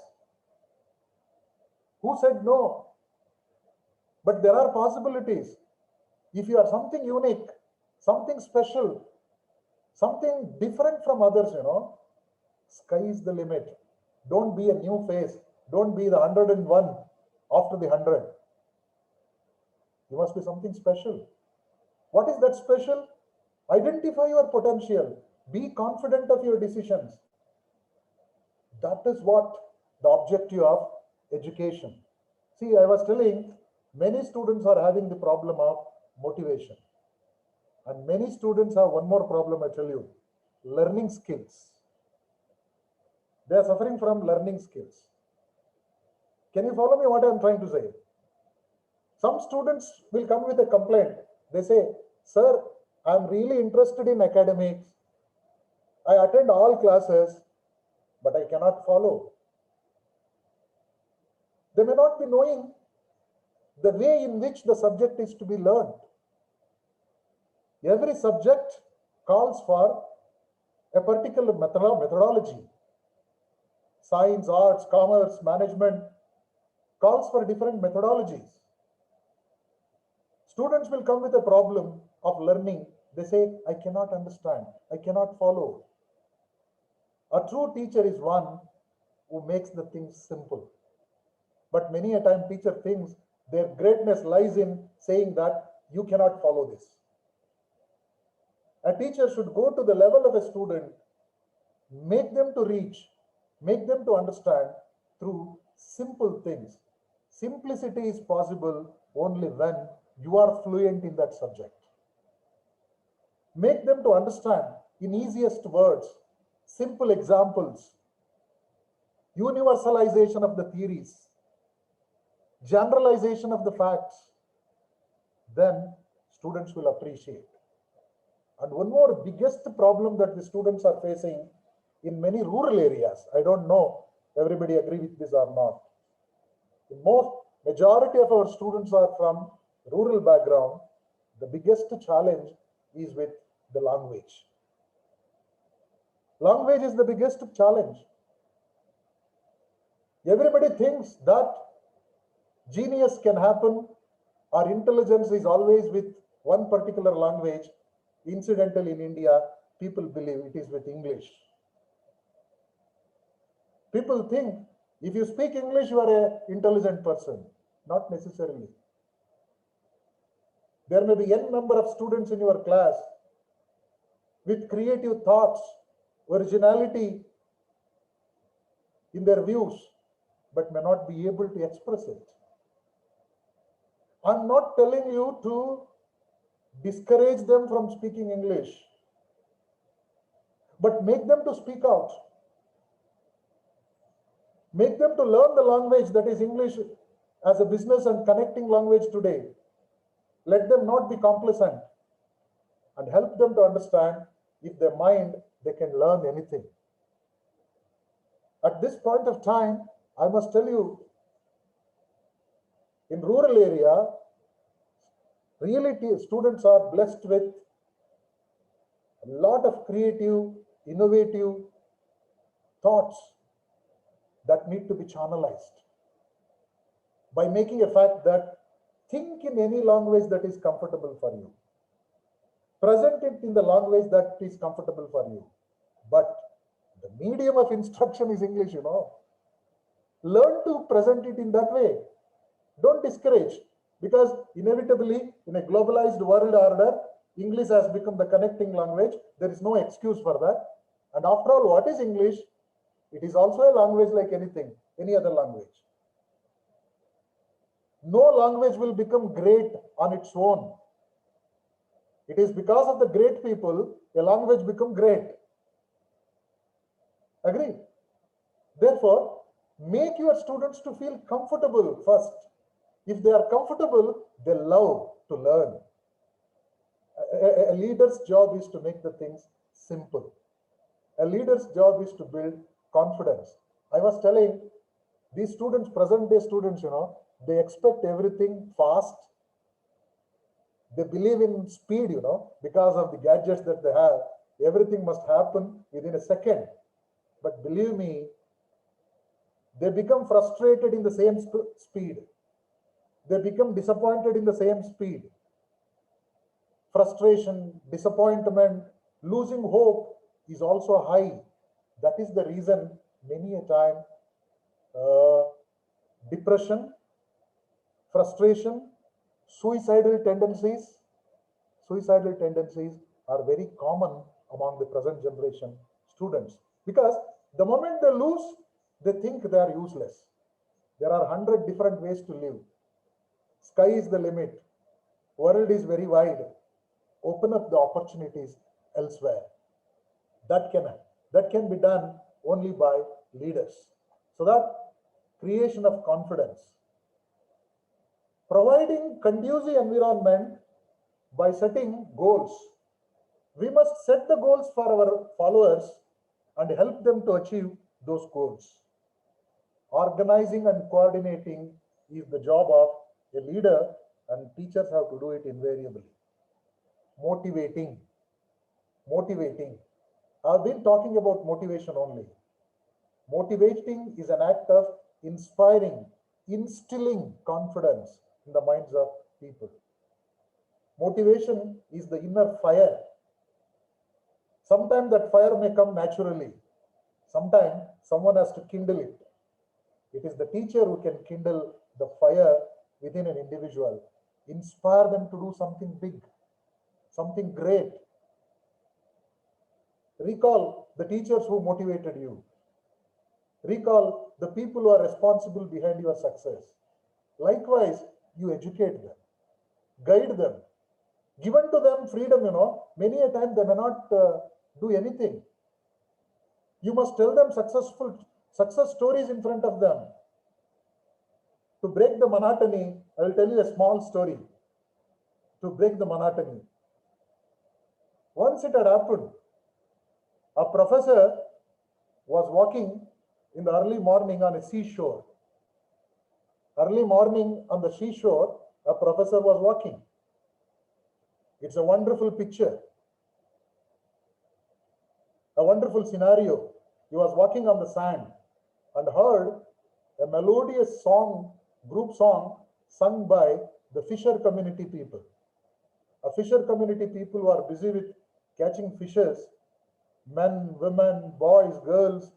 Who said no? But there are possibilities. If you are something unique, something special, something different from others, sky is the limit. Don't be a new face. Don't be the 101 after the 100. You must be something special. What is that special? Identify your potential. Be confident of your decisions. That is what the objective of education. See, I was telling, many students are having the problem of motivation. And many students have one more problem, I tell you, learning skills. They are suffering from learning skills. Can you follow me what I am trying to say? Some students will come with a complaint. They say, sir, I am really interested in academics. I attend all classes, but I cannot follow. They may not be knowing the way in which the subject is to be learned. Every subject calls for a particular methodology. Science, arts, commerce, management calls for different methodologies. Students will come with a problem of learning. They say, I cannot understand, I cannot follow. A true teacher is one who makes the things simple. But many a time teacher thinks their greatness lies in saying that you cannot follow this. A teacher should go to the level of a student, make them to reach, make them to understand through simple things. Simplicity is possible only when you are fluent in that subject. Make them to understand in easiest words, simple examples, universalization of the theories, generalization of the facts. Then students will appreciate. And one more biggest problem that the students are facing in many rural areas, I don't know everybody agree with this or not. The majority of our students are from rural background. The biggest challenge is with the language. Language is the biggest challenge. Everybody thinks that genius can happen or intelligence is always with one particular language. Incidentally, in India, people believe it is with English. People think if you speak English, you are an intelligent person. Not necessarily. There may be n number of students in your class with creative thoughts, originality in their views, but may not be able to express it. I'm not telling you to discourage them from speaking English, but make them to speak out. Make them to learn the language that is English as a business and connecting language today. Let them not be complacent and help them to understand if they mind, they can learn anything. At this point of time, I must tell you, in rural area, really students are blessed with a lot of creative, innovative thoughts that need to be channelized by making a fact that think in any language that is comfortable for you. Present it in the language that is comfortable for you. But the medium of instruction is English, you know. Learn to present it in that way. Don't discourage, because inevitably in a globalized world order, English has become the connecting language. There is no excuse for that. And after all, what is English? It is also a language like anything, any other language. No language will become great on its own. It is because of the great people, a language become great. Agree? Therefore, make your students to feel comfortable first. If they are comfortable, they love to learn. A leader's job is to make the things simple. A leader's job is to build confidence. I was telling these students, present day students, you know, they expect everything fast. They believe in speed, you know, because of the gadgets that they have. Everything must happen within a second. But believe me, they become frustrated in the same speed. They become disappointed in the same speed. Frustration, disappointment, losing hope is also high. That is the reason many a time depression, frustration, suicidal tendencies are very common among the present generation students, because the moment they lose, they think they are useless. There are 100 different ways to live. Sky is the limit. World is very wide. Open up the opportunities elsewhere. That can be done only by leaders. So that creation of confidence. Providing conducive environment by setting goals. We must set the goals for our followers and help them to achieve those goals. Organizing and coordinating is the job of a leader, and teachers have to do it invariably. Motivating. I've been talking about motivation only. Motivating is an act of inspiring, instilling confidence in the minds of people. Motivation is the inner fire. Sometimes that fire may come naturally. Sometimes someone has to kindle it. It is the teacher who can kindle the fire within an individual, inspire them to do something big, something great. Recall the teachers who motivated you. Recall the people who are responsible behind your success. Likewise, you educate them, guide them, given to them freedom, many a time they may not do anything. You must tell them success stories in front of them. To break the monotony, I will tell you a small story. To break the monotony. Once it had happened, a professor was walking in the early morning on a seashore. Early morning on the seashore, a professor was walking. It's a wonderful picture, a wonderful scenario. He was walking on the sand and heard a melodious song, group song, sung by the fisher community people. A fisher community people who are busy with catching fishes, men, women, boys, girls,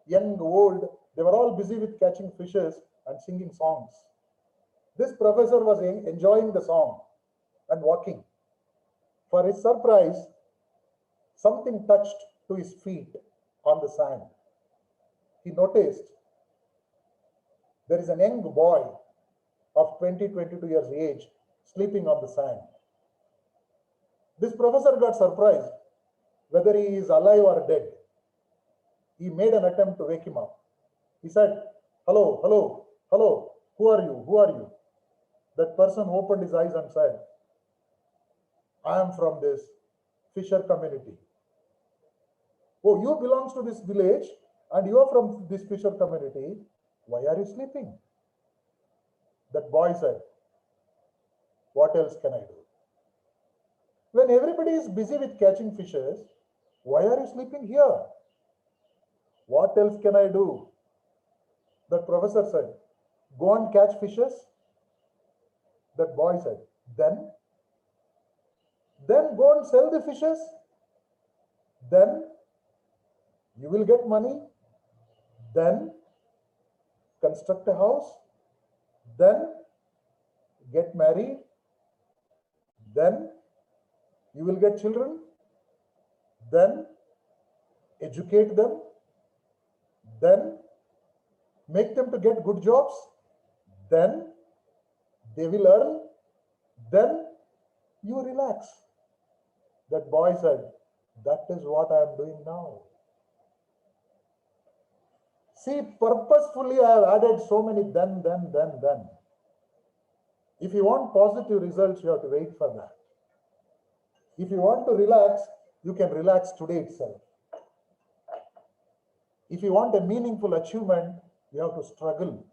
young, old, they were all busy with catching fishes and singing songs. This professor was enjoying the song and walking. For his surprise, something touched to his feet on the sand. He noticed there is a young boy of 20-22 years age sleeping on the sand. This professor got surprised whether he is alive or dead. He made an attempt to wake him up. He said, "Hello, hello, hello, who are you? Who are you?" That person opened his eyes and said, "I am from this fisher community." "Oh, you belong to this village and you are from this fisher community. Why are you sleeping?" That boy said, "What else can I do? When everybody is busy with catching fishes, why are you sleeping here? What else can I do?" That professor said, "Go and catch fishes." That boy said, Then go and sell the fishes. Then you will get money. Then construct a house. Then get married. Then you will get children. Then educate them. Then make them to get good jobs. Then they will earn. Then you relax. That boy said, "That is what I am doing now." See, purposefully I have added so many then. If you want positive results, you have to wait for that. If you want to relax, you can relax today itself. If you want a meaningful achievement, you have to struggle,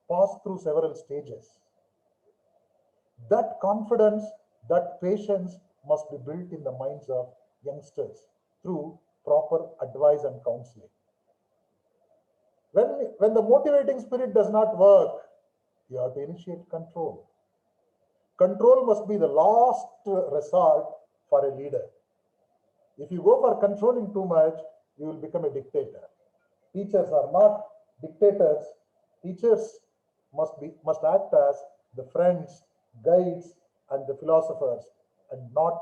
pass through several stages. That confidence, that patience must be built in the minds of youngsters through proper advice and counseling. When the motivating spirit does not work, you have to initiate control. Control must be the last resort for a leader. If you go for controlling too much, you will become a dictator. Teachers are not dictators. Teachers must act as the friends, guides, and the philosophers, and not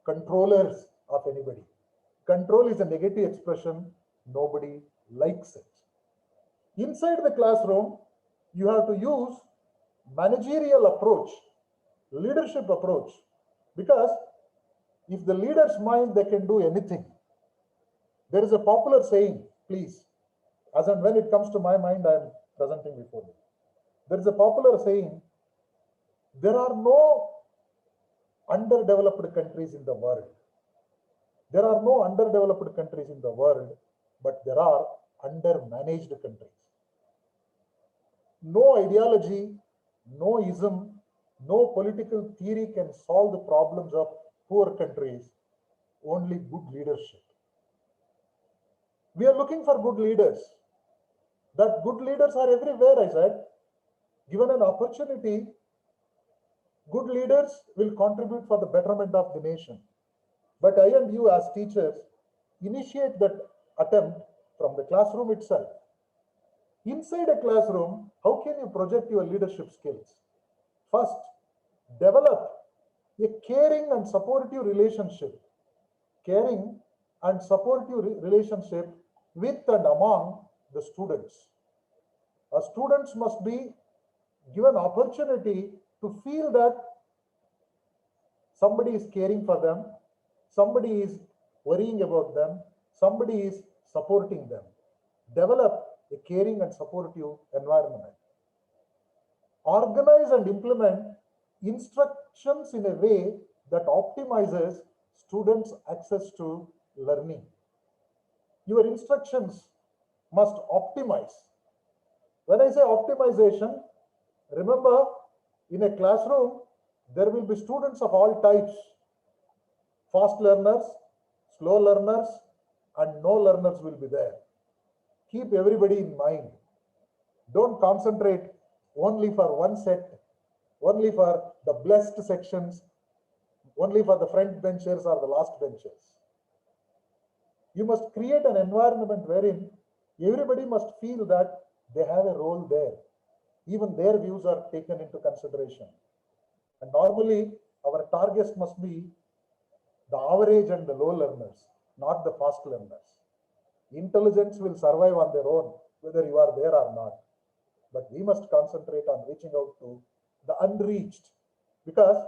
controllers of anybody. Control is a negative expression. Nobody likes it. Inside the classroom, you have to use managerial approach, leadership approach, because if the leader's mind, they can do anything. There is a popular saying, please, as and when it comes to my mind, I am presenting before you. There is a popular saying, there are no underdeveloped countries in the world. There are no underdeveloped countries in the world, but there are undermanaged countries. No ideology, no ism, no political theory can solve the problems of poor countries, only good leadership. We are looking for good leaders. That good leaders are everywhere, I said. Given an opportunity, good leaders will contribute for the betterment of the nation. But I and you as teachers initiate that attempt from the classroom itself. Inside a classroom, how can you project your leadership skills? First, develop a caring and supportive relationship. Caring and supportive relationship with and among the students. Students must be given opportunity to feel that somebody is caring for them, somebody is worrying about them, somebody is supporting them. Develop a caring and supportive environment. Organize and implement instructions in a way that optimizes students' access to learning. Your instructions must optimize. When I say optimization, remember, in a classroom, there will be students of all types. Fast learners, slow learners, and no learners will be there. Keep everybody in mind. Don't concentrate only for one set, only for the blessed sections, only for the front benchers or the last benchers. You must create an environment wherein everybody must feel that they have a role there. Even their views are taken into consideration. And normally, our targets must be the average and the low learners, not the fast learners. Intelligence will survive on their own, whether you are there or not. But we must concentrate on reaching out to the unreached, because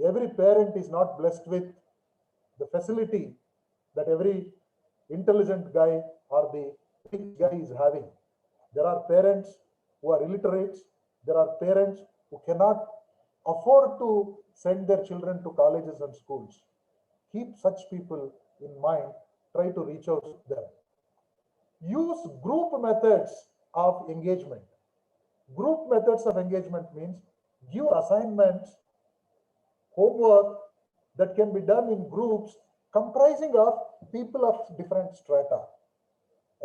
every parent is not blessed with the facility that every intelligent guy or the rich guy is having. There are parents who are illiterate. There are parents who cannot afford to send their children to colleges and schools. Keep such people in mind. Try to reach out to them. Use group methods of engagement. Group methods of engagement means give assignments, homework that can be done in groups comprising of people of different strata.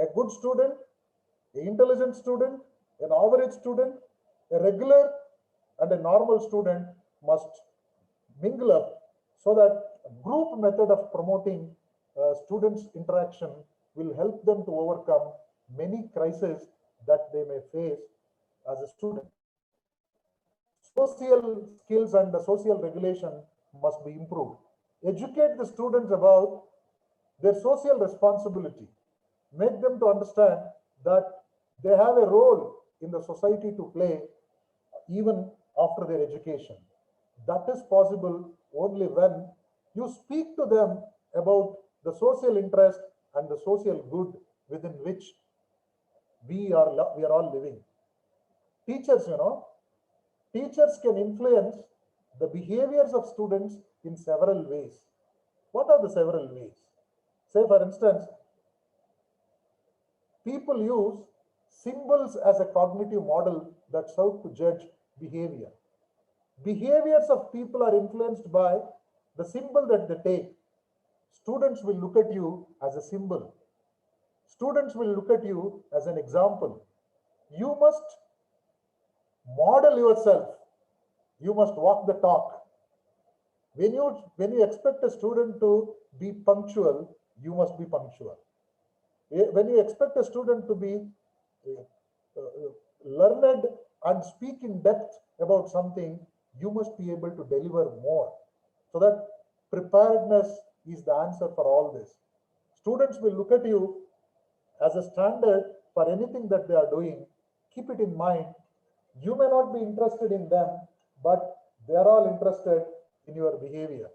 A good student, an intelligent student, an average student, a regular and a normal student must mingle up, so that a group method of promoting students' interaction will help them to overcome many crises that they may face as a student. Social skills and the social regulation must be improved. Educate the students about their social responsibility. Make them to understand that they have a role in the society to play even after their education. That is possible only when you speak to them about the social interest and the social good within which we are all living. Teachers, teachers can influence the behaviors of students in several ways. What are the several ways? Say, for instance, people use symbols as a cognitive model that serve to judge behavior. Behaviors of people are influenced by the symbol that they take. Students will look at you as a symbol. Students will look at you as an example. You must model yourself. You must walk the talk. When you expect a student to be punctual, you must be punctual. When you expect a student to be learned and speak in depth about something, you must be able to deliver more. So that preparedness is the answer for all this. Students will look at you as a standard for anything that they are doing. Keep it in mind. You may not be interested in them, but they are all interested in your behavior.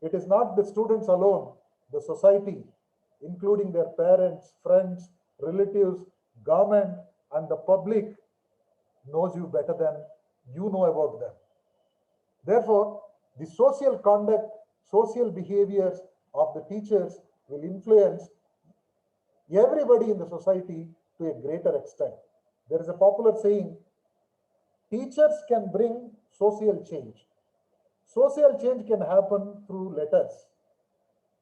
It is not the students alone, the society, including their parents, friends, relatives, government, and the public knows you better than you know about them. Therefore, the social conduct, social behaviors of the teachers will influence everybody in the society to a greater extent. There is a popular saying, teachers can bring social change. Social change can happen through letters.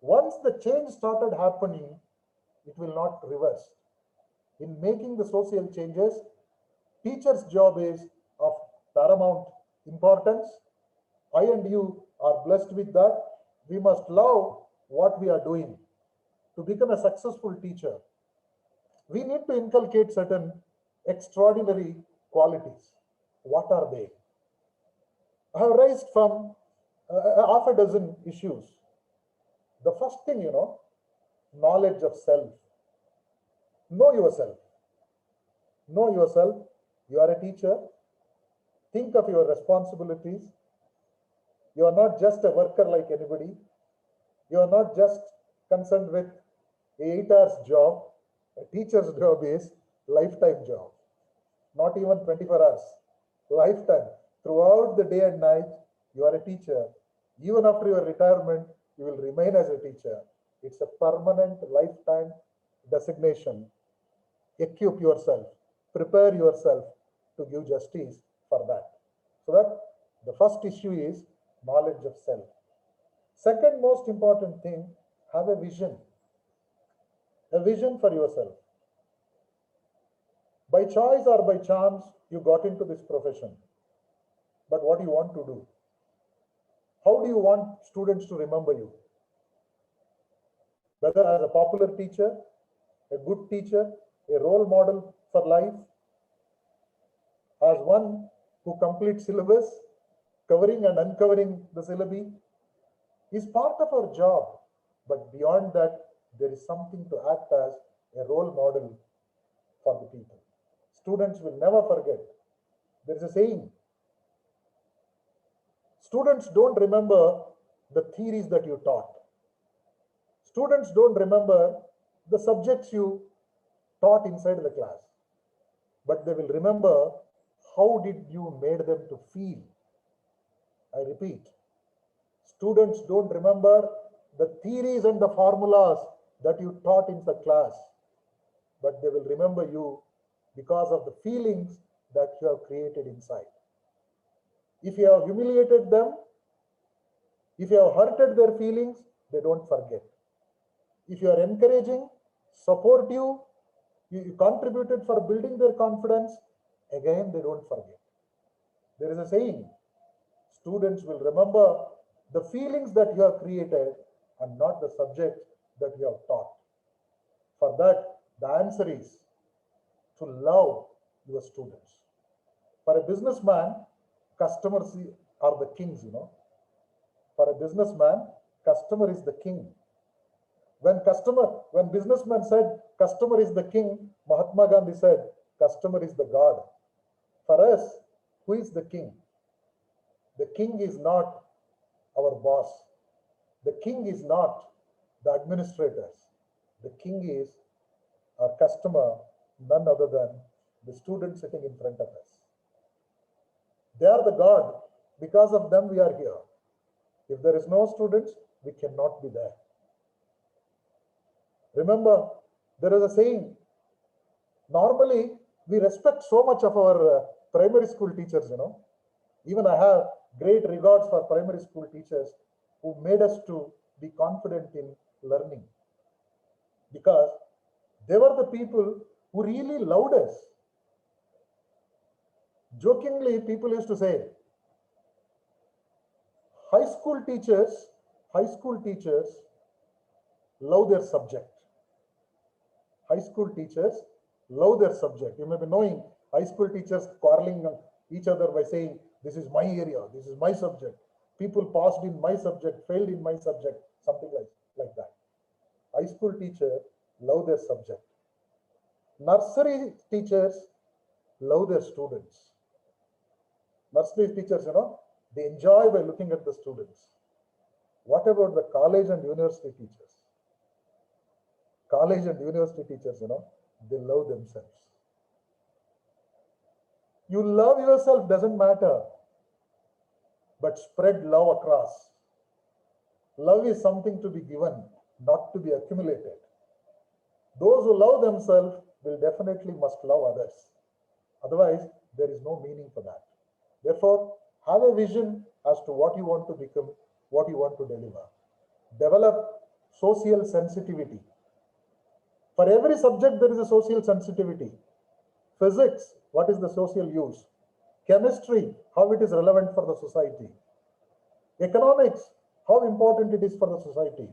Once the change started happening, it will not reverse. In making the social changes, teacher's job is of paramount importance. I and you are blessed with that. We must love what we are doing. To become a successful teacher, we need to inculcate certain extraordinary qualities. What are they? I have raised from half a dozen issues. The first thing, knowledge of self. Know yourself. Know yourself. You are a teacher. Think of your responsibilities. You are not just a worker like anybody. You are not just concerned with 8 hours job. A teacher's job is lifetime job. Not even 24 hours. Lifetime. Throughout the day and night, you are a teacher. Even after your retirement, you will remain as a teacher. It's a permanent lifetime designation. Equip yourself. Prepare yourself to give justice for that. So that the first issue is knowledge of self. Second most important thing, have a vision. A vision for yourself. By choice or by chance, you got into this profession. But what do you want to do? How do you want students to remember you? Whether as a popular teacher, a good teacher, a role model for life, as one who completes syllabus, covering and uncovering the syllabi, is part of our job. But beyond that, there is something to act as a role model for the people. Students will never forget. There is a saying, students don't remember the theories that you taught. Students don't remember the subjects you taught inside the class, but they will remember how did you made them to feel. I repeat, students don't remember the theories and the formulas that you taught in the class, but they will remember you because of the feelings that you have created inside. If you have humiliated them, if you have hurted their feelings, they don't forget. If you are encouraging, supportive, you contributed for building their confidence, again, they don't forget. There is a saying, students will remember the feelings that you have created and not the subject that you have taught. For that, the answer is to love your students. For a businessman, customers are the kings, For a businessman, customer is the king. When businessman said customer is the king, Mahatma Gandhi said customer is the God. For us, who is the king? The king is not our boss. The king is not the administrators. The king is our customer, none other than the student sitting in front of us. They are the God. Because of them, we are here. If there is no students, we cannot be there. Remember, there is a saying, normally we respect so much of our primary school teachers, Even I have great regards for primary school teachers who made us to be confident in learning, because they were the people who really loved us. Jokingly, people used to say, high school teachers love their subject. High school teachers love their subject. You may be knowing high school teachers quarreling each other by saying, this is my area, this is my subject. People passed in my subject, failed in my subject, something like that. High school teachers love their subject. Nursery teachers love their students. Nursery teachers, they enjoy by looking at the students. What about the college and university teachers? College and university teachers, they love themselves. You love yourself doesn't matter, but spread love across. Love is something to be given, not to be accumulated. Those who love themselves will definitely must love others. Otherwise, there is no meaning for that. Therefore, have a vision as to what you want to become, what you want to deliver. Develop social sensitivity. For every subject, there is a social sensitivity. Physics, what is the social use? Chemistry, how it is relevant for the society. Economics, how important it is for the society.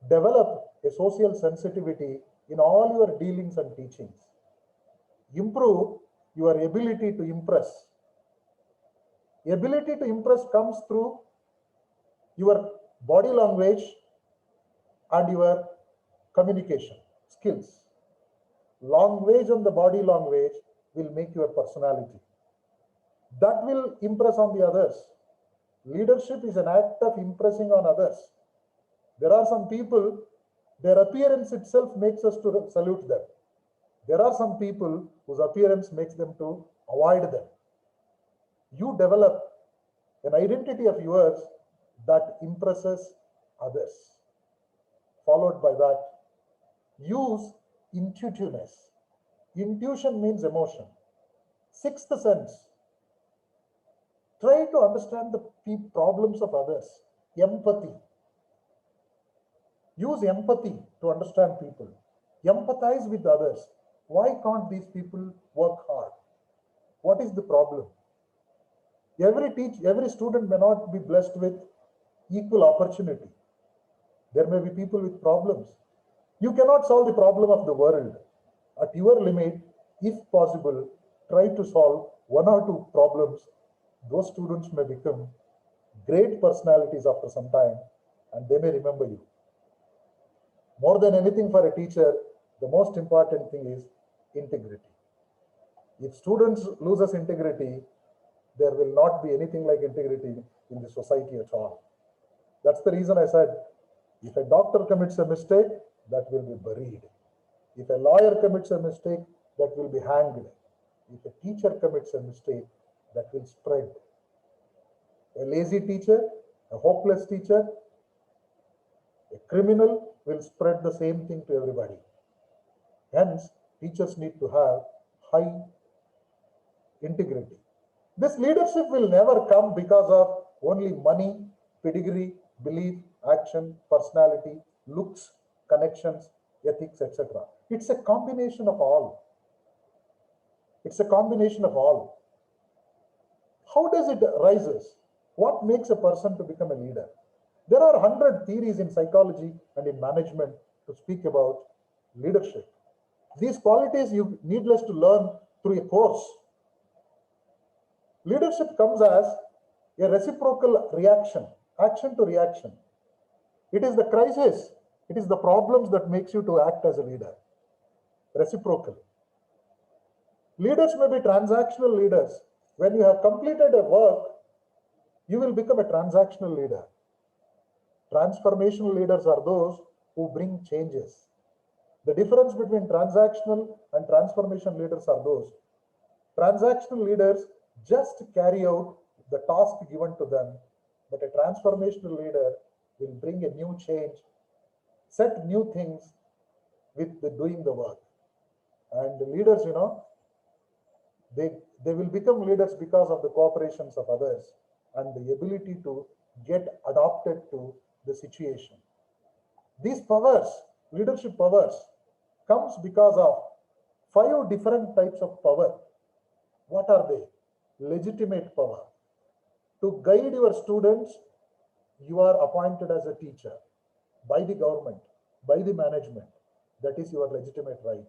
Develop a social sensitivity in all your dealings and teachings. Improve your ability to impress. Ability to impress comes through your body language and your communication skills. Language and the body language will make your personality. That will impress on the others. Leadership is an act of impressing on others. There are some people, their appearance itself makes us to salute them. There are some people whose appearance makes them to avoid them. You develop an identity of yours that impresses others. Followed by that, use intuitiveness. Intuition means emotion. Sixth sense. Try to understand the problems of others. Empathy. Use empathy to understand people. Empathize with others. Why can't these people work hard? What is the problem? Every student may not be blessed with equal opportunity. There may be people with problems. You cannot solve the problem of the world. At your limit, if possible, try to solve one or two problems. Those students may become great personalities after some time, and they may remember you. More than anything for a teacher, the most important thing is integrity. If students loses integrity, there will not be anything like integrity in the society at all. That's the reason I said, if a doctor commits a mistake, that will be buried. If a lawyer commits a mistake, that will be hanged. If a teacher commits a mistake, that will spread. A lazy teacher, a hopeless teacher, a criminal will spread the same thing to everybody. Hence, teachers need to have high integrity. This leadership will never come because of only money, pedigree, belief, action, personality, looks, connections, ethics, etc. It's a combination of all. It's a combination of all. How does it arises? What makes a person to become a leader? There are 100 theories in psychology and in management to speak about leadership. These qualities you needless to learn through a course. Leadership comes as a reciprocal reaction, action to reaction. It is the crisis, it is the problems that makes you to act as a leader. Reciprocal. Leaders may be transactional leaders. When you have completed a work, you will become a transactional leader. Transformational leaders are those who bring changes. The difference between transactional and transformation leaders are those. Transactional leaders just carry out the task given to them, but a transformational leader will bring a new change, set new things with doing the work. And the leaders, they will become leaders because of the cooperations of others and the ability to get adapted to the situation. These powers, leadership powers, comes because of 5 different types of power. What are they? Legitimate power. To guide your students, you are appointed as a teacher by the government, by the management. That is your legitimate right.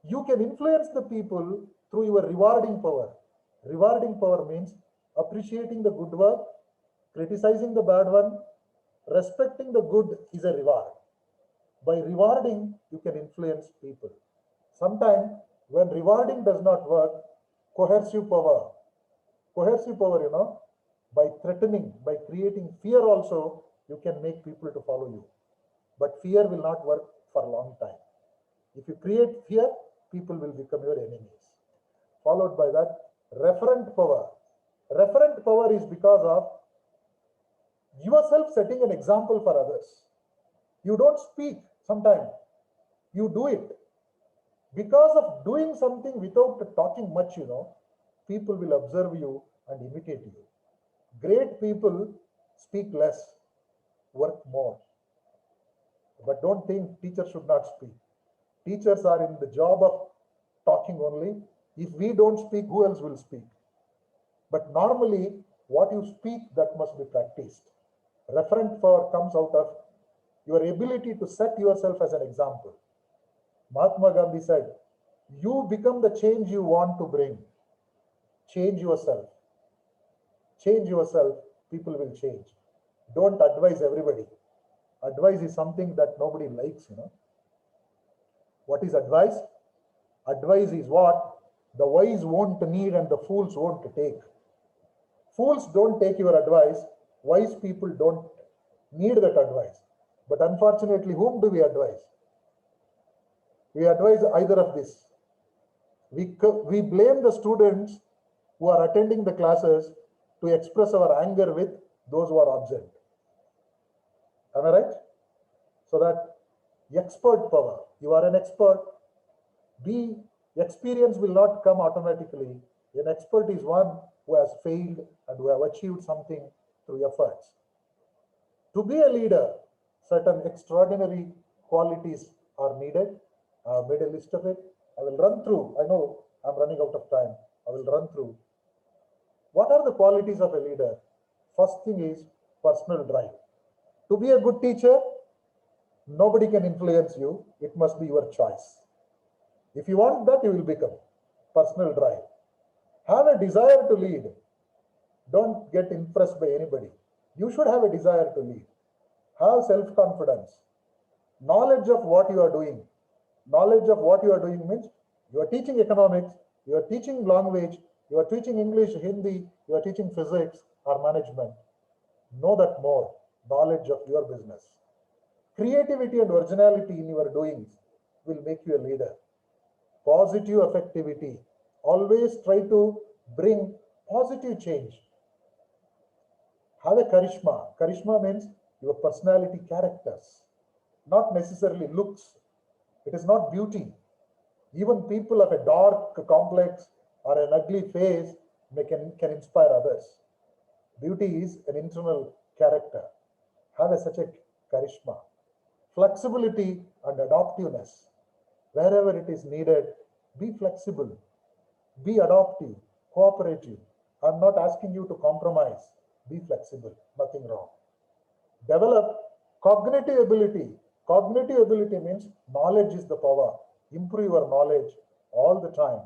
You can influence the people through your rewarding power. Rewarding power means appreciating the good work, criticizing the bad one, respecting the good is a reward. By rewarding, you can influence people. Sometimes when rewarding does not work, coercive power, Coercive power, by threatening, by creating fear also, you can make people to follow you. But fear will not work for a long time. If you create fear, people will become your enemies. Followed by that, referent power. Referent power is because of yourself setting an example for others. You don't speak sometimes, you do it. Because of doing something without talking much, people will observe you and imitate you. Great people speak less, work more. But don't think teachers should not speak. Teachers are in the job of talking only. If we don't speak, who else will speak? But normally, what you speak, that must be practiced. Referent power comes out of your ability to set yourself as an example. Mahatma Gandhi said, you become the change you want to bring. Change yourself. Change yourself, people will change. Don't advise everybody. Advice is something that nobody likes, What is advice? Advice is what the wise won't need and the fools won't take. Fools don't take your advice. Wise people don't need that advice. But unfortunately, whom do we advise? We advise either of this. We blame the students who are attending the classes to express our anger with those who are absent. Am I right? So that expert power, you are an expert. Experience will not come automatically. An expert is one who has failed and who have achieved something through efforts. To be a leader, certain extraordinary qualities are needed. I have made a list of it. I will run through. I know I'm running out of time. I will run through. What are the qualities of a leader? First thing is personal drive. To be a good teacher, nobody can influence you. It must be your choice. If you want that, you will become. Personal drive. Have a desire to lead. Don't get impressed by anybody. You should have a desire to lead. Have self-confidence. Knowledge of what you are doing. Knowledge of what you are doing means you are teaching economics, you are teaching language, you are teaching English, Hindi, you are teaching physics or management. Know that more. Knowledge of your business. Creativity and originality in your doings will make you a leader. Positive effectivity. Always try to bring positive change. Have a charisma. Charisma means your personality, characters, not necessarily looks. It is not beauty. Even people of a dark complex or an ugly face can inspire others. Beauty is an internal character. Have such a charisma. Flexibility and adaptiveness. Wherever it is needed, be flexible, be adaptive, cooperative. I'm not asking you to compromise. Be flexible, nothing wrong. Develop cognitive ability. Cognitive ability means knowledge is the power. Improve your knowledge all the time.